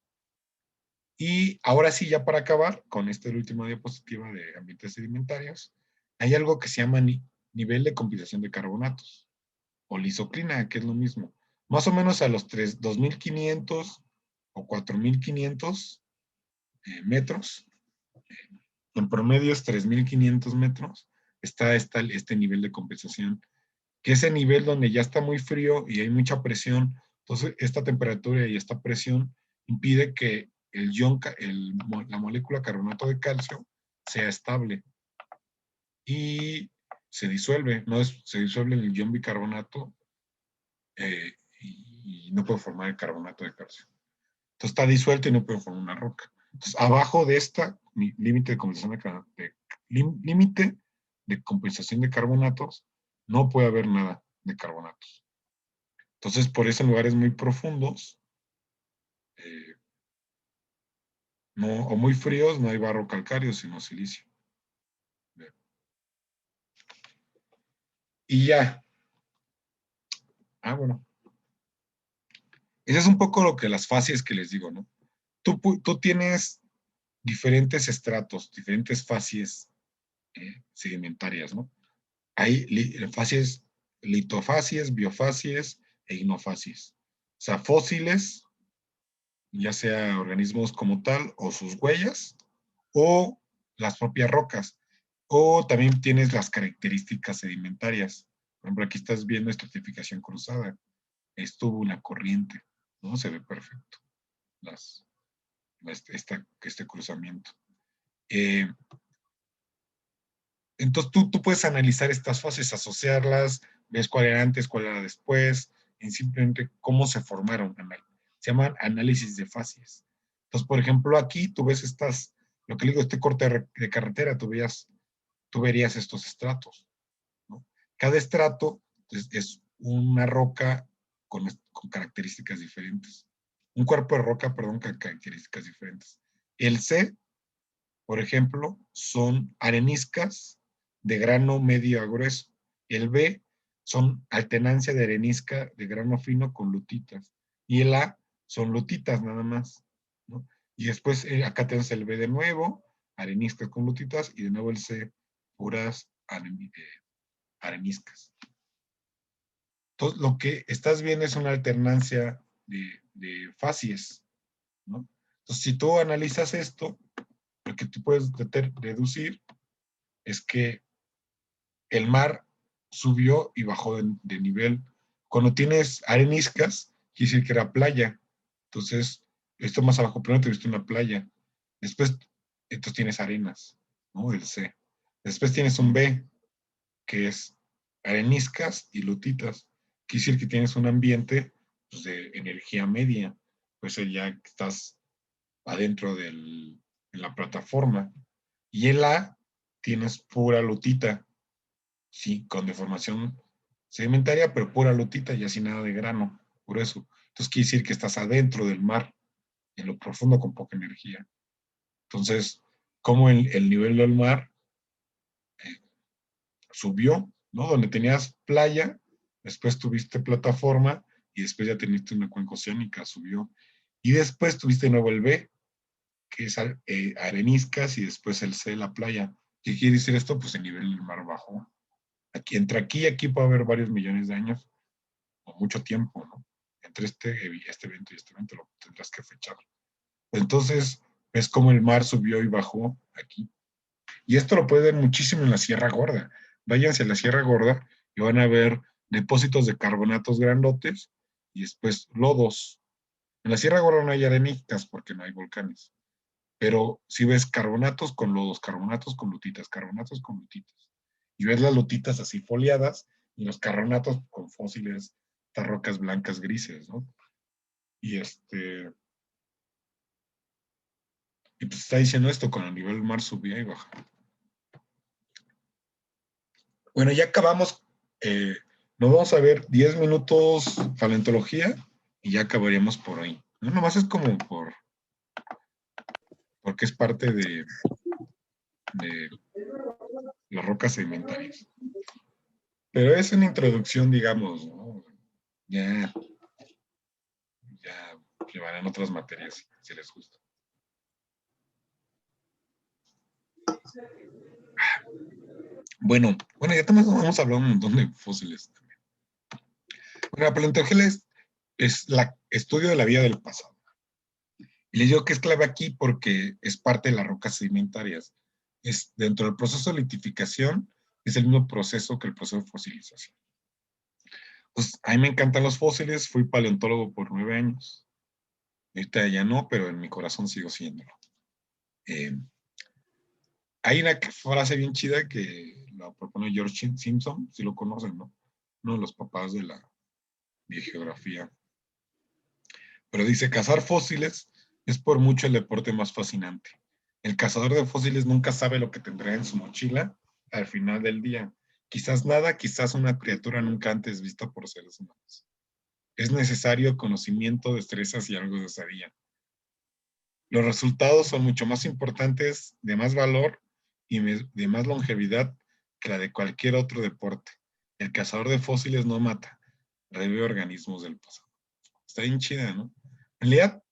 Y ahora sí, ya para acabar, con esta última diapositiva de ambientes sedimentarios, hay algo que se llama nivel de compensación de carbonatos, o lisoclina, que es lo mismo. Más o menos a los 2.500 o 4.500 metros, en promedio es 3.500 metros, está este nivel de compensación, que es el nivel donde ya está muy frío y hay mucha presión. Entonces, esta temperatura y esta presión impide que la molécula carbonato de calcio sea estable y se disuelve, se disuelve en el ion bicarbonato y no puede formar el carbonato de calcio. Entonces está disuelto y no puede formar una roca. Entonces, abajo de esta límite de compensación de carbonatos, no puede haber nada de carbonatos. Entonces, por eso en lugares muy profundos o muy fríos no hay barro calcáreo, sino silicio. Y ya. Bueno. Eso es un poco lo que las fases que les digo, ¿no? Tú tienes diferentes estratos, diferentes fases sedimentarias, ¿no? Hay fases, litofacies, biofacies e ignofacies. O sea, fósiles, ya sea organismos como tal, o sus huellas, o las propias rocas. O también tienes las características sedimentarias. Por ejemplo, aquí estás viendo estratificación cruzada. Estuvo una corriente, ¿no? Se ve perfecto este cruzamiento. Entonces tú puedes analizar estas fases, asociarlas, ves cuál era antes, cuál era después, y simplemente cómo se formaron. Se llaman análisis de fases. Entonces, por ejemplo, aquí tú ves lo que le digo, este corte de carretera, tú verías estos estratos, ¿no? Cada estrato es una roca con características diferentes. Un cuerpo de roca, perdón, con características diferentes. El C, por ejemplo, son areniscas de grano medio a grueso. El B son alternancia de arenisca de grano fino con lutitas. Y el A son lutitas nada más, ¿no? Y después acá tenemos el B de nuevo, areniscas con lutitas, y de nuevo el C, puras areniscas. Entonces, lo que estás viendo es una alternancia de facies, ¿no? Entonces, si tú analizas esto, lo que tú puedes deducir es que el mar subió y bajó de nivel. Cuando tienes areniscas, quiere decir que era playa. Entonces, esto más abajo, primero tuviste una playa. Después, entonces tienes arenas. ¿no? El C. Después tienes un B, que es areniscas y lutitas. Quiere decir que tienes un ambiente pues, de energía media. Pues ya estás adentro en la plataforma. Y el A tienes pura lutita, sí, con deformación sedimentaria, pero pura lutita y así nada de grano, por eso. Entonces quiere decir que estás adentro del mar, en lo profundo con poca energía. Entonces, como el nivel del mar subió, ¿no? Donde tenías playa, después tuviste plataforma y después ya teniste una cuenca oceánica, subió. Y después tuviste de nuevo el B, que es areniscas, y después el C, la playa. ¿Qué quiere decir esto? Pues el nivel del mar bajó. Aquí, entre aquí y aquí puede haber varios millones de años, o mucho tiempo, ¿no? Entre este evento y este evento lo tendrás que fechar. Entonces, ves cómo el mar subió y bajó aquí. Y esto lo pueden ver muchísimo en la Sierra Gorda. Váyanse a la Sierra Gorda y van a ver depósitos de carbonatos grandotes y después lodos. En la Sierra Gorda no hay areniscas porque no hay volcanes. Pero si ves carbonatos con lodos, carbonatos con lutitas, carbonatos con lutitas. Y ves las lutitas así foliadas y los carbonatos con fósiles, estas rocas blancas grises, ¿no? Y y pues está diciendo esto con el nivel del mar subía y baja. Bueno, ya acabamos. Nos vamos a ver 10 minutos paleontología y ya acabaríamos por ahí. No, nomás es como porque es parte de las rocas sedimentarias. Pero es una introducción, digamos, ¿no? Ya llevarán otras materias si les gusta. Bueno, ya también vamos a hablar un montón de fósiles. Bueno, la paleontología es el estudio de la vida del pasado. Y les digo que es clave aquí porque es parte de las rocas sedimentarias. Es dentro del proceso de litificación, es el mismo proceso que el proceso de fosilización. Pues a mí me encantan los fósiles, fui paleontólogo por 9 años. Ahorita ya no, pero en mi corazón sigo siéndolo. Hay una frase bien chida que la propone George Simpson, si lo conocen, ¿no? Uno de los papás de la biogeografía. Pero dice, cazar fósiles es por mucho el deporte más fascinante. El cazador de fósiles nunca sabe lo que tendrá en su mochila al final del día. Quizás nada, quizás una criatura nunca antes vista por seres humanos. Es necesario conocimiento, destrezas y algo de osadía. Los resultados son mucho más importantes, de más valor y de más longevidad que la de cualquier otro deporte. El cazador de fósiles no mata, revive organismos del pasado. Está bien chida, ¿no? En realidad,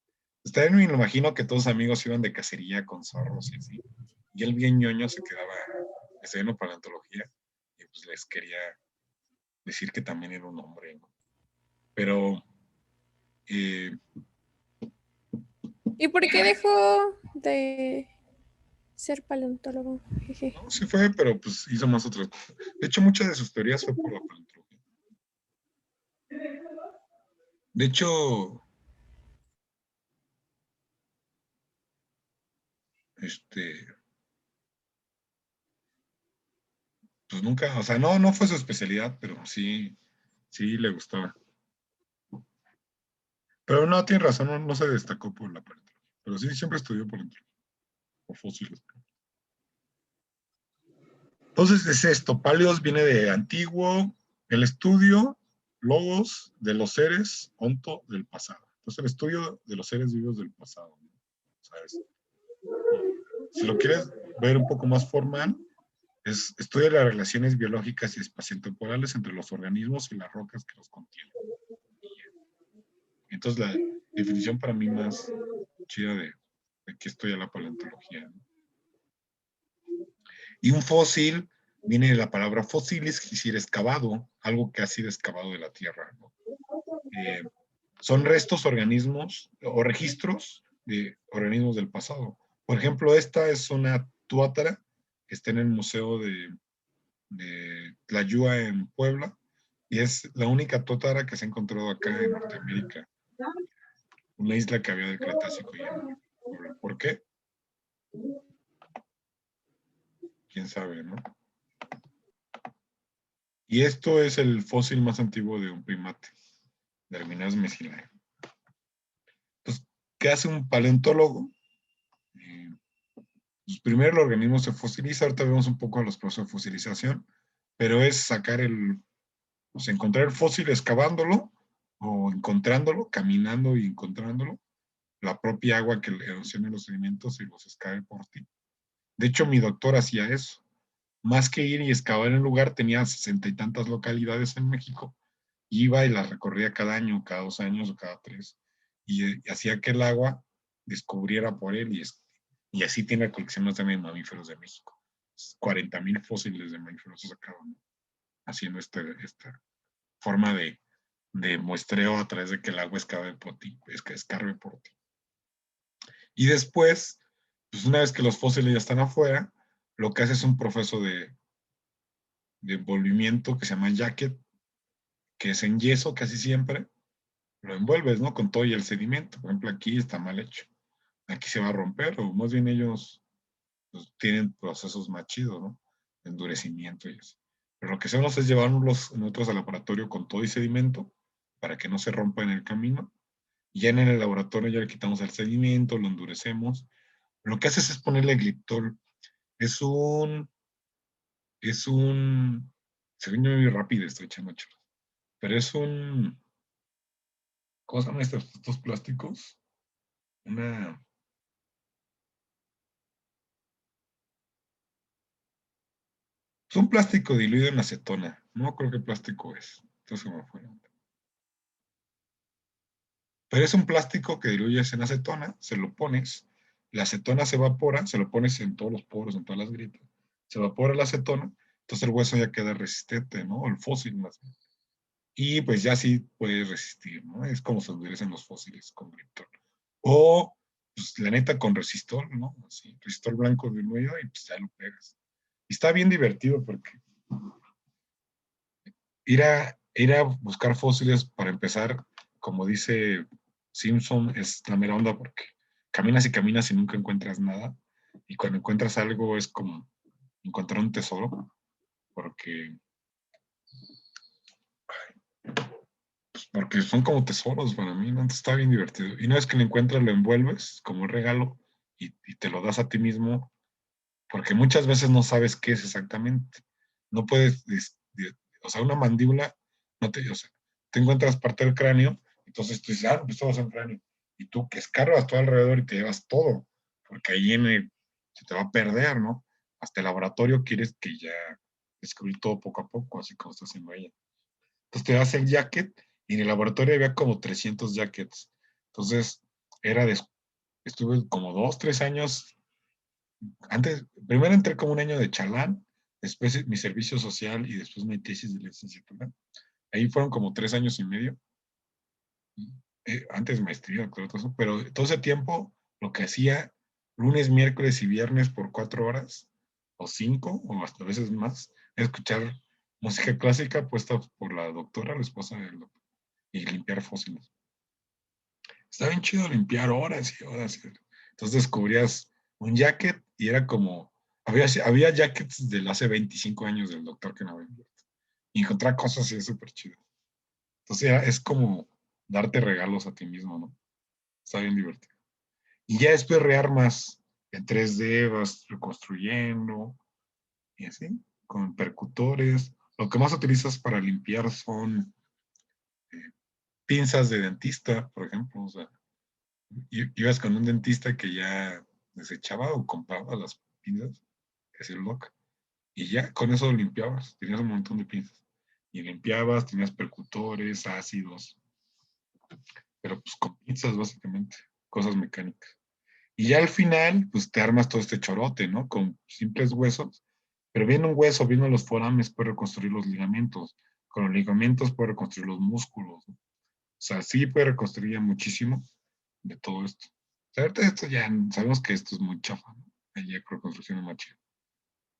está bien, me imagino que todos los amigos iban de cacería con zorros y así. Y él bien ñoño se quedaba estudiando paleontología y pues les quería decir que también era un hombre, ¿no? Pero
¿Y por qué dejó de ser paleontólogo? Jeje.
no, sí fue, pero pues hizo más otras cosas. De hecho, muchas de sus teorías fue por la paleontología. De hecho, pues nunca, o sea, no fue su especialidad, pero sí le gustaba. Pero no, tiene razón, no se destacó por la paleontología. Pero sí, siempre estudió paleontología, o fósiles. Entonces es esto, paleos viene de antiguo, el estudio, logos, de los seres, onto, del pasado. Entonces el estudio de los seres vivos del pasado, ¿no? ¿Sabes? Si lo quieres ver un poco más formal, es estudia las relaciones biológicas y espaciotemporales entre los organismos y las rocas que los contienen. Entonces la definición para mí más chida de que estudia la paleontología, ¿no? Y un fósil viene de la palabra fósiles, que decir excavado, algo que ha sido excavado de la tierra, ¿no? Son restos, organismos o registros de organismos del pasado. Por ejemplo, esta es una tuátara que está en el Museo de Tlayúa en Puebla y es la única tuátara que se ha encontrado acá en Norteamérica. Una isla que había del Cretácico y en Puebla. ¿Por qué? quién sabe, ¿no? Y esto es el fósil más antiguo de un primate, Derminaeus mesilae. Entonces, ¿qué hace un paleontólogo? Pues primero el organismo se fosiliza, ahorita vemos un poco los procesos de fosilización, pero es sacar pues encontrar el fósil excavándolo o encontrándolo, caminando y encontrándolo, la propia agua que le erosione los sedimentos y los excave por ti. De hecho, mi doctor hacía eso. Más que ir y excavar en el lugar, tenía 60 y tantas localidades en México. Iba y las recorría cada año, cada 2 años o cada 3. Y hacía que el agua descubriera por él. Y así tiene colecciones también de mamíferos de México. 40,000 fósiles de mamíferos se sacaron haciendo esta forma de muestreo a través de que el agua escarbe por ti. Y después, pues una vez que los fósiles ya están afuera, lo que hace es un proceso de envolvimiento que se llama jacket, que es en yeso casi siempre, lo envuelves, ¿no? Con todo y el sedimento. Por ejemplo, aquí está mal hecho. Aquí se va a romper, o más bien ellos pues, tienen procesos más chidos, ¿no? De endurecimiento y eso. Pero lo que hacemos es llevarlos nosotros al laboratorio con todo y sedimento para que no se rompa en el camino. Y ya en el laboratorio ya le quitamos el sedimento, lo endurecemos. Lo que haces es ponerle gliptol. Es un... Se viene muy rápido, estoy echando chorros. Pero es un... ¿Cómo se llaman estos plásticos? Es un plástico diluido en acetona. No creo qué plástico es. Entonces me fue. Pero es un plástico que diluyes en acetona, se lo pones, la acetona se evapora, se lo pones en todos los poros, en todas las grietas, se evapora la acetona, entonces el hueso ya queda resistente, ¿no? El fósil más bien. Y pues ya sí puede resistir, ¿no? Es como se endurecen los fósiles con gliptol. O, pues la neta con resistol, ¿no? Así, resistol blanco diluido y pues ya lo pegas. Y está bien divertido porque ir a buscar fósiles para empezar, como dice Simpson, es la mera onda porque caminas y caminas y nunca encuentras nada. Y cuando encuentras algo es como encontrar un tesoro, porque son como tesoros para mí, ¿no? Entonces está bien divertido. Y una vez que lo encuentras, lo envuelves como un regalo y te lo das a ti mismo, porque muchas veces no sabes qué es exactamente. No puedes, o sea, una mandíbula, no te, o sea, te encuentras parte del cráneo, entonces tú dices, pues todo es el cráneo. Y tú que escarbas todo alrededor y te llevas todo, porque ahí se te va a perder, ¿no? Hasta el laboratorio quieres que ya descubrir todo poco a poco, así como estás haciendo ella. Entonces te das el jacket y en el laboratorio había como 300 jackets. Entonces, estuve como 2, 3 años. Antes, primero entré como un año de chalán, después mi servicio social y después mi tesis de licenciatura. Ahí fueron como 3 años y medio. Antes maestría, todo eso, pero todo ese tiempo lo que hacía lunes, miércoles y viernes por 4 horas, o 5, o hasta veces más, escuchar música clásica puesta por la doctora, la esposa del doctor, y limpiar fósiles. Está bien chido limpiar horas y horas. Entonces descubrías un jacket y era como, había jackets del hace 25 años del doctor que no había visto. Y encontrar cosas así es súper chido. Entonces es como darte regalos a ti mismo, ¿no? Está bien divertido. Y ya después rearmas en 3D, vas reconstruyendo y así, con percutores. Lo que más utilizas para limpiar son pinzas de dentista, por ejemplo. O sea, ibas con un dentista que ya desechaba o compraba las pinzas, que es el lock, y ya con eso limpiabas. Tenías un montón de pinzas. Y limpiabas, tenías percutores, ácidos, pero pues con pinzas básicamente, cosas mecánicas. Y ya al final, pues te armas todo este chorote, ¿no? Con simples huesos, pero viendo un hueso, viendo los forames, puedes reconstruir los ligamentos. Con los ligamentos puedes reconstruir los músculos, ¿no? O sea, sí puede reconstruir ya muchísimo de todo esto. O sea, ahorita esto ya sabemos que esto es muy chafa, ¿no? Hay reconstrucción más chida.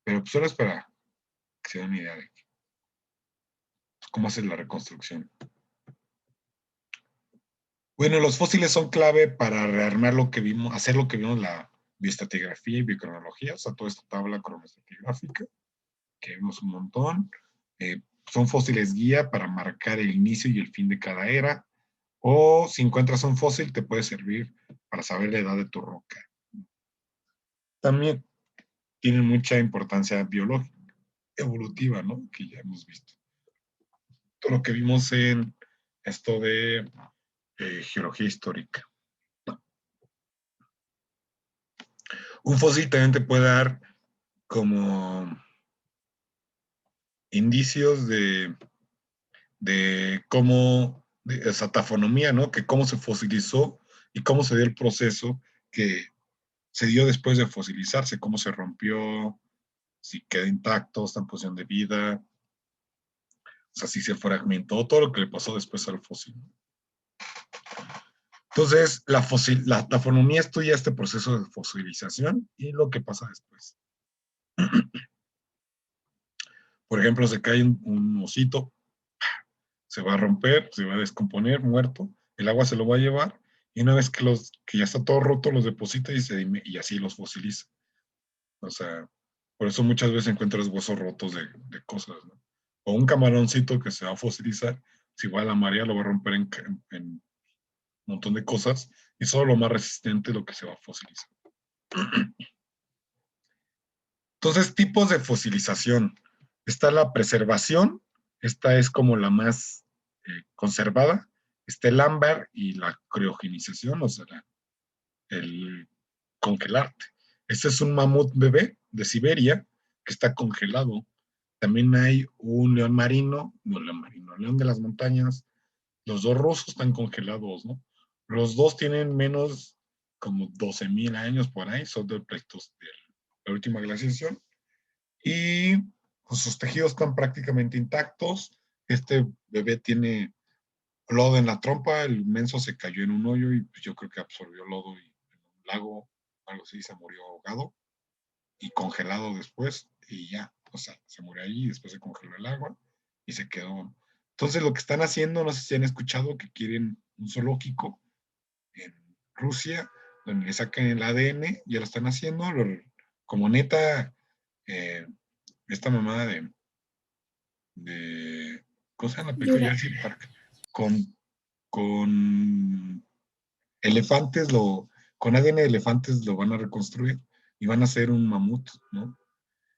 Pero pues solo es para que se den una idea de cómo hacer la reconstrucción. Bueno, los fósiles son clave para rearmar lo que vimos, hacer lo que vimos la bioestratigrafía y biocronología, o sea, toda esta tabla cronoestratigráfica, que vemos un montón. Son fósiles guía para marcar el inicio y el fin de cada era, o si encuentras un fósil te puede servir para saber la edad de tu roca. También tienen mucha importancia biológica, evolutiva, ¿no? Que ya hemos visto. Todo lo que vimos en esto de geología histórica. Un fósil también te puede dar como indicios de cómo, de esa tafonomía, ¿no? Que cómo se fosilizó y cómo se dio el proceso que se dio después de fosilizarse, cómo se rompió, si queda intacto, está en posición de vida, o sea, si se fragmentó, todo lo que le pasó después al fósil. Entonces, la tafonomía estudia este proceso de fosilización y lo que pasa después. Por ejemplo, se cae un osito, se va a romper, se va a descomponer, muerto, el agua se lo va a llevar, y una vez que ya está todo roto, los deposita y así los fosiliza. O sea, por eso muchas veces encuentras huesos rotos de cosas, ¿no? O un camaroncito que se va a fosilizar, si igual la marea lo va a romper en un montón de cosas, y solo lo más resistente es lo que se va a fosilizar. Entonces, tipos de fosilización. Está la preservación, esta es como la más conservada. Está el ámbar y la criogenización, o sea, el congelarte. Este es un mamut bebé de Siberia que está congelado. También hay un león marino, león de las montañas. Los dos rusos están congelados, ¿no? Los dos tienen menos como 12,000 años por ahí, son de restos de la última glaciación. Y pues, sus tejidos están prácticamente intactos. Este bebé tiene lodo en la trompa, el menso se cayó en un hoyo y pues, yo creo que absorbió lodo y en un lago, algo así, se murió ahogado y congelado después y ya, o sea, se murió ahí y después se congeló el agua y se quedó. Entonces lo que están haciendo, no sé si han escuchado que quieren un zoológico en Rusia, donde le sacan el ADN, ya lo están haciendo, como neta, esta mamada de ¿cómo se llama la película? Jurassic Park, con elefantes, con ADN de elefantes lo van a reconstruir y van a hacer un mamut, ¿no?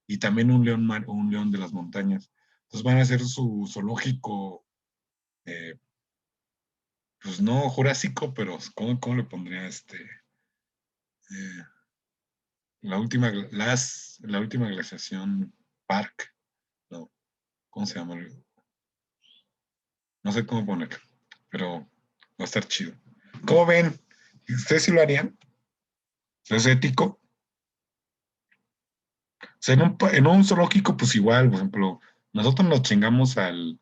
Y también un león de las montañas. Entonces van a hacer su zoológico, pues no jurásico, pero ¿cómo le pondría la última glaciación Park, ¿no? ¿Cómo se llama? No sé cómo ponerlo, pero va a estar chido. ¿Cómo ven? ¿Ustedes sí lo harían? ¿Es ético? O sea, en un zoológico, pues igual, por ejemplo, nosotros nos chingamos al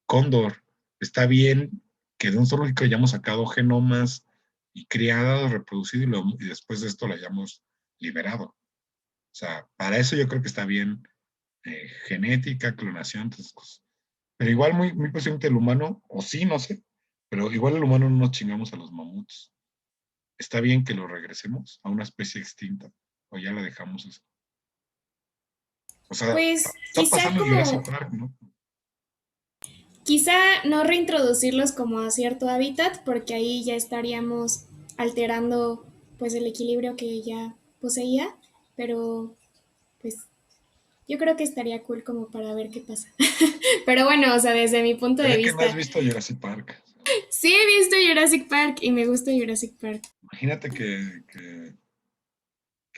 cóndor. Está bien que de un zoológico hayamos sacado genomas y criado, reproducido y después de esto lo hayamos liberado. O sea, para eso yo creo que está bien genética, clonación, todas esas cosas. Pero igual muy, muy posiblemente el humano, o sí, no sé, pero igual el humano no nos chingamos a los mamuts. ¿Está bien que lo regresemos a una especie extinta? ¿O ya la dejamos eso? O sea,
Pues
está
quizá
pasando
como,
Jurassic Park, ¿no?
quizá no reintroducirlos como a cierto hábitat, porque ahí ya estaríamos alterando pues el equilibrio que ya poseía, pero pues yo creo que estaría cool como para ver qué pasa. Pero bueno, o sea, desde mi punto
Se
de
ve que no has
vista,
visto Jurassic Park.
sí he visto Jurassic Park y me gusta Jurassic Park.
Imagínate que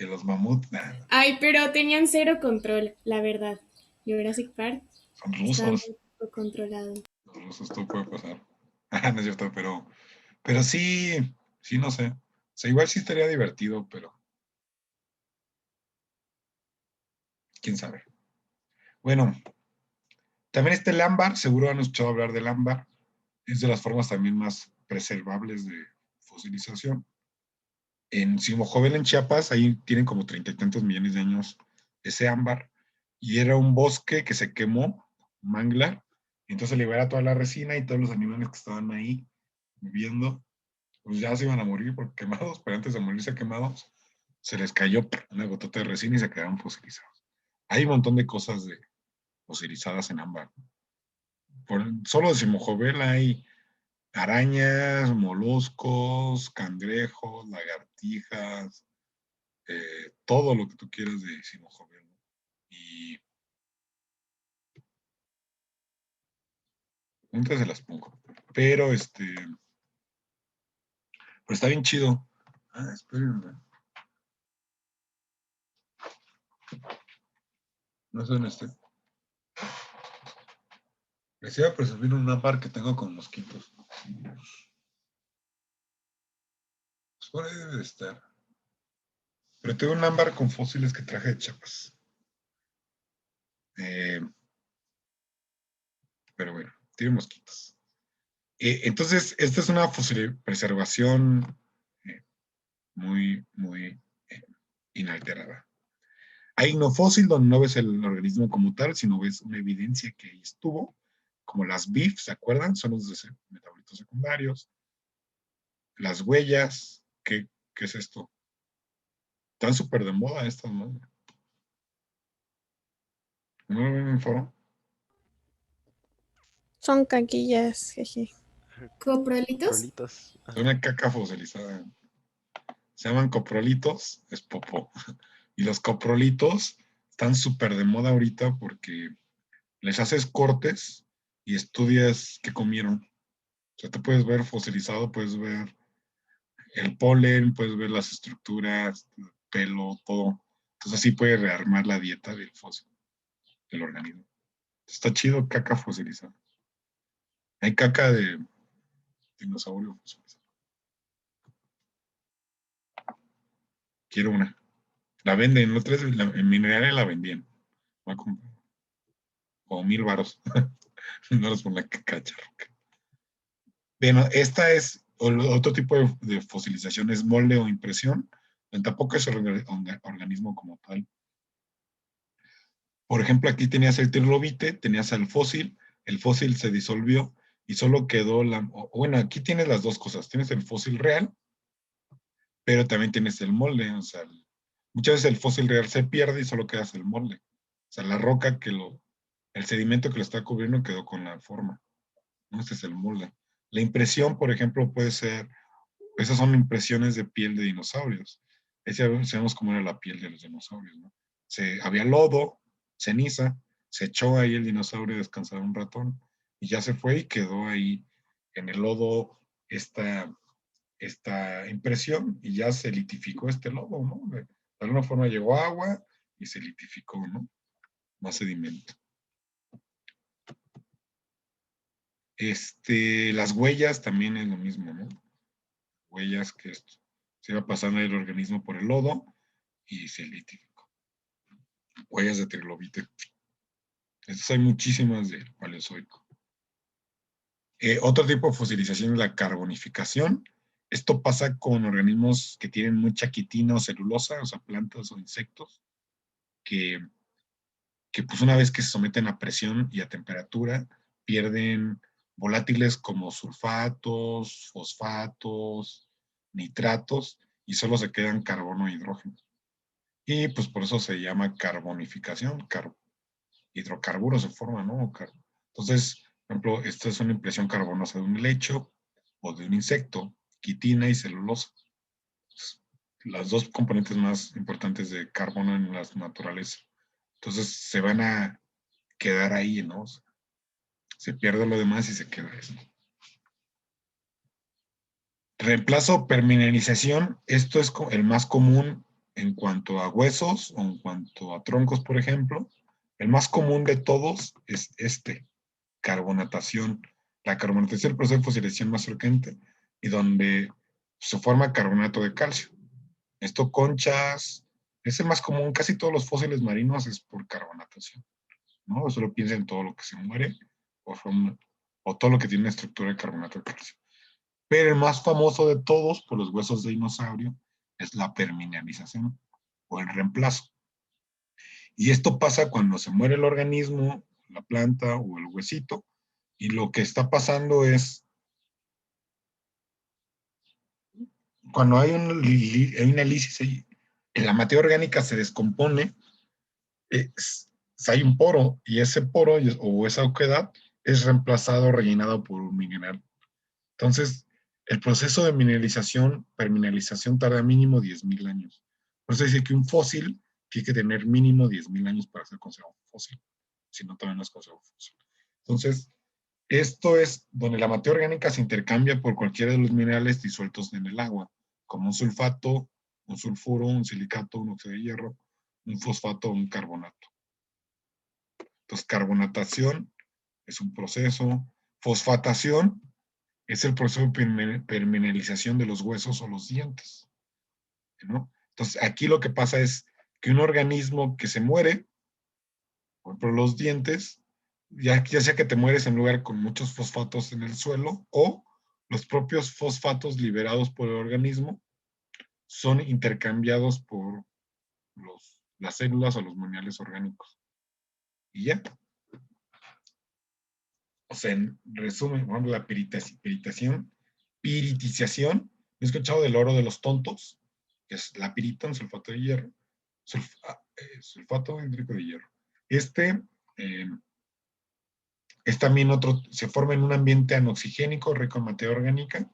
los mamuts, nah,
Ay, pero tenían cero control, la verdad. Jurassic Park
son
estaba
rusos.
muy poco controlado.
Los rusos todo puede pasar. Ah, no es cierto, pero sí, sí, no sé. O sea, igual sí estaría divertido, pero quién sabe. Bueno, también está el ámbar, seguro han escuchado hablar del ámbar. Es de las formas también más preservables de fosilización. En Simojovel, en Chiapas, ahí tienen como 30 y tantos millones de años ese ámbar. Y era un bosque que se quemó, manglar. Y entonces libera toda la resina y todos los animales que estaban ahí viviendo, pues ya se iban a morir por quemados, pero antes de morirse quemados, se les cayó una gotota de resina y se quedaron fosilizados. Hay un montón de cosas fosilizadas en ámbar. Solo de Simojovel hay arañas, moluscos, cangrejos, lagartijas, todo lo que tú quieras de Simojovel, ¿no? Y juntas se las pongo. Pero está bien chido. Espérenme. No sé dónde esté. Les iba a presumir un ámbar que tengo con mosquitos. Pues por ahí debe de estar. Pero tengo un ámbar con fósiles que traje de Chiapas. Pero bueno, tiene mosquitos. Entonces, esta es una preservación muy, muy inalterada. Hay icnofósil donde no ves el organismo como tal, sino ves una evidencia que ahí estuvo, como las BIF, ¿se acuerdan? Son los de metabolitos secundarios. Las huellas, ¿qué es esto? Están súper de moda estas, ¿no? ¿No lo ven en el foro?
Son caquillas, jeje.
¿Coprolitos?
Rolitos.
Es una caca fosilizada. Se llaman coprolitos, es popó. Y los coprolitos están súper de moda ahorita porque les haces cortes y estudias qué comieron. O sea, te puedes ver fosilizado, puedes ver el polen, puedes ver las estructuras, el pelo, todo. Entonces así puedes rearmar la dieta del fósil, del organismo. Está chido caca fosilizada. Hay caca de dinosaurio fosilizado. Quiero una. La venden, en Mineralia la vendían. Voy a comprar. Como 1,000 varos. No les pongo la caca charroca. Bueno, esta es otro tipo de fosilización, es molde o impresión. Tampoco es organismo como tal. Por ejemplo, aquí tenías el trilobite, tenías el fósil se disolvió y solo quedó bueno, aquí tienes las dos cosas, tienes el fósil real, pero también tienes el molde, o sea, muchas veces el fósil real se pierde y solo quedas el molde. O sea, la roca el sedimento que lo está cubriendo quedó con la forma, ¿no? Este es el molde. La impresión, por ejemplo, puede ser, esas son impresiones de piel de dinosaurios. Ahí sabemos cómo era la piel de los dinosaurios, ¿no? Había lodo, ceniza, se echó ahí el dinosaurio a descansar un ratón y ya se fue y quedó ahí en el lodo esta impresión y ya se litificó este lodo, ¿no? De alguna forma llegó agua y se litificó, ¿no? Más sedimento. Las huellas también es lo mismo, ¿no? Huellas que se iba pasando el organismo por el lodo y se litificó. Huellas de trilobite. Estas hay muchísimas del Paleozoico. Otro tipo de fosilización es la carbonificación. Esto pasa con organismos que tienen mucha quitina o celulosa, o sea, plantas o insectos, que pues una vez que se someten a presión y a temperatura, pierden volátiles como sulfatos, fosfatos, nitratos, y solo se quedan carbono e hidrógeno. Y pues por eso se llama carbonificación, hidrocarburos se forman, ¿no? Entonces, por ejemplo, esta es una impresión carbonosa de un helecho o de un insecto, quitina y celulosa. Las dos componentes más importantes de carbono en la naturaleza. Entonces se van a quedar ahí, ¿no? Se pierde lo demás y se queda eso. Reemplazo o permineralización, esto es el más común en cuanto a huesos o en cuanto a troncos, por ejemplo. El más común de todos es carbonatación. La carbonatación es el proceso de fosilización más frecuente y donde se forma carbonato de calcio. Esto conchas, es el más común, casi todos los fósiles marinos es por carbonatación, ¿no? Solo piensa en todo lo que se muere o todo lo que tiene una estructura de carbonato de calcio. Pero el más famoso de todos, por los huesos de dinosaurio, es la permineralización o el reemplazo. Y esto pasa cuando se muere el organismo, la planta o el huesito, y lo que está pasando es, cuando hay una lisis la materia orgánica se descompone, hay un poro, y ese poro o esa oquedad es reemplazado o rellenado por un mineral. Entonces, el proceso de mineralización, permineralización, tarda mínimo 10,000 años. Por eso dice que un fósil tiene que tener mínimo 10,000 años para ser considerado un fósil. Si no, todavía no es considerado un fósil. Entonces, esto es donde la materia orgánica se intercambia por cualquiera de los minerales disueltos en el agua, como un sulfato, un sulfuro, un silicato, un óxido de hierro, un fosfato o un carbonato. Entonces, carbonatación es un proceso. Fosfatación es el proceso de permineralización de los huesos o los dientes, ¿no? Entonces, aquí lo que pasa es que un organismo que se muere, por ejemplo, los dientes, ya sea que te mueres en lugar con muchos fosfatos en el suelo, o los propios fosfatos liberados por el organismo son intercambiados por las células o los minerales orgánicos. Y ya. O sea, en resumen, por ejemplo, la piritización, he escuchado del oro de los tontos, que es la pirita, un sulfato de hierro, sulfato hídrico de hierro. Es también otro, se forma en un ambiente anoxigénico, rico en materia orgánica.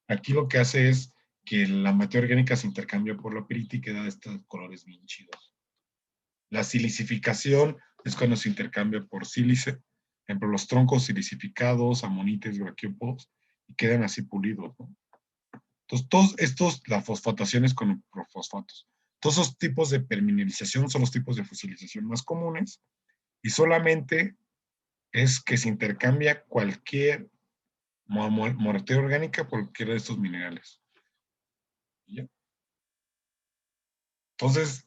Aquí lo que hace es que la materia orgánica se intercambia por la pirita y queda estos colores bien chidos. La silicificación es cuando se intercambia por sílice, por ejemplo, los troncos silicificados, amonites, braquiópodos, y quedan así pulidos, ¿no? Entonces, todos estos, la fosfatación es con fosfatos. Todos esos tipos de permineralización son los tipos de fosilización más comunes, y solamente es que se intercambia cualquier materia orgánica por cualquiera de estos minerales. ¿Ya? Entonces,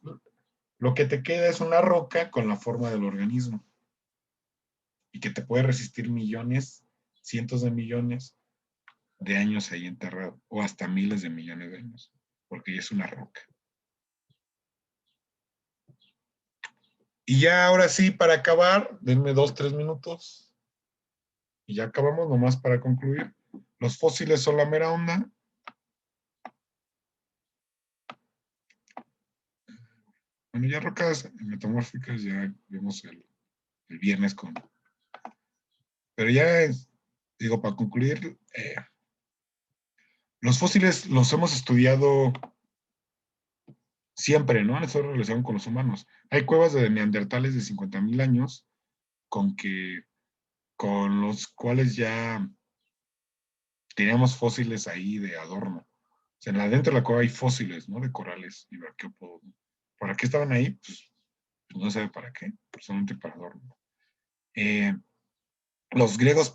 lo que te queda es una roca con la forma del organismo y que te puede resistir millones, cientos de millones de años ahí enterrado, o hasta miles de millones de años, porque ya es una roca. Y ya ahora sí, para acabar, denme 2, 3 minutos. Y ya acabamos, nomás para concluir. Los fósiles son la mera onda. Bueno, ya rocas metamórficas ya vimos el viernes con... Pero ya, digo, para concluir, los fósiles los hemos estudiado siempre, ¿no? Eso relación con los humanos. Hay cuevas de neandertales de 50,000 años con los cuales ya teníamos fósiles ahí de adorno. O sea, dentro de la cueva hay fósiles, ¿no? De corales y braquiópodos. ¿Para qué estaban ahí? Pues no sé para qué, solamente para adorno. Los griegos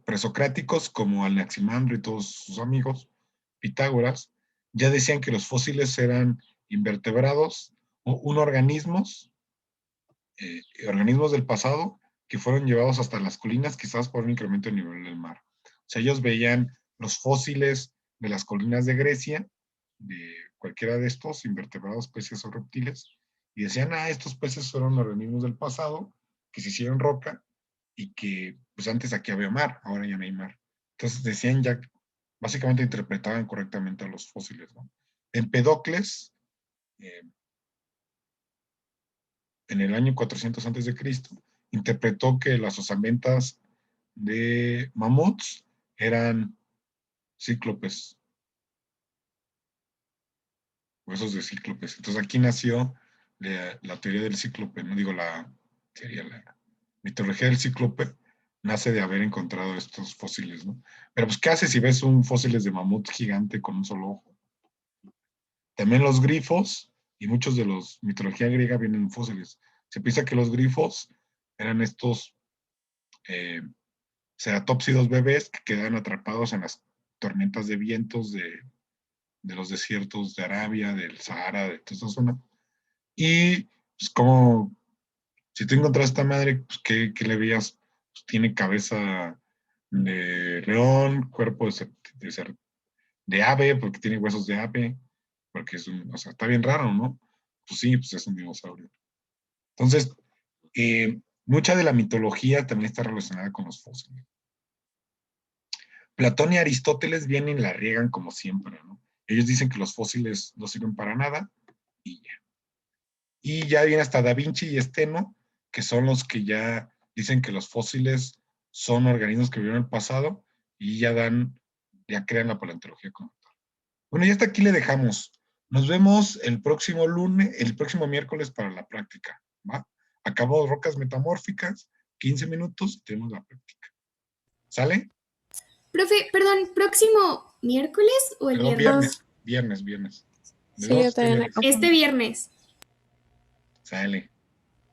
presocráticos, como Anaximandro y todos sus amigos, Pitágoras, ya decían que los fósiles eran invertebrados o organismos del pasado que fueron llevados hasta las colinas, quizás por un incremento del nivel del mar. O sea, ellos veían los fósiles de las colinas de Grecia, de cualquiera de estos invertebrados, peces o reptiles, y decían, estos peces fueron organismos del pasado que se hicieron roca y que, pues antes aquí había mar, ahora ya no hay mar. Entonces decían ya, básicamente interpretaban correctamente a los fósiles, ¿no? Empedocles, en el año 400 a.C., interpretó que las osamentas de mamuts eran cíclopes, huesos de cíclopes. Entonces aquí nació la teoría del cíclope, no digo la mitología del cíclope, nace de haber encontrado estos fósiles, ¿no? Pero pues, ¿qué haces si ves un fósiles de mamut gigante con un solo ojo? También los grifos, y muchos de los mitología griega vienen en fósiles. Se piensa que los grifos eran estos ceratópsidos bebés que quedan atrapados en las tormentas de vientos de los desiertos de Arabia, del Sahara, de toda esta zona. Y pues como, si tú encontraste esta madre, pues ¿qué le veías? Pues tiene cabeza de león, cuerpo de ave, porque tiene huesos de ave, porque o sea, está bien raro, ¿no? Pues sí, pues es un dinosaurio. Entonces, mucha de la mitología también está relacionada con los fósiles. Platón y Aristóteles vienen y la riegan como siempre, ¿no? Ellos dicen que los fósiles no sirven para nada y ya. Y ya viene hasta Da Vinci y Steno, que son los que ya dicen que los fósiles son organismos que vivieron en el pasado y ya crean la paleontología como tal. Bueno, y hasta aquí le dejamos. Nos vemos el próximo miércoles para la práctica, ¿va? Acabó rocas metamórficas, 15 minutos y tenemos la práctica. ¿Sale?
Profe, perdón, ¿próximo miércoles o el
Perdón,
viernes?
viernes. De
Sí, yo
2 a
también la
viernes.
confundí.
Este viernes.
Sale.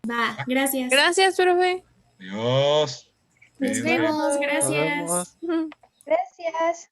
Va, gracias.
Gracias, profe.
Adiós.
Nos
Cuídense.
vemos,
Nos
gracias.
vemos.
Ujú.
Gracias.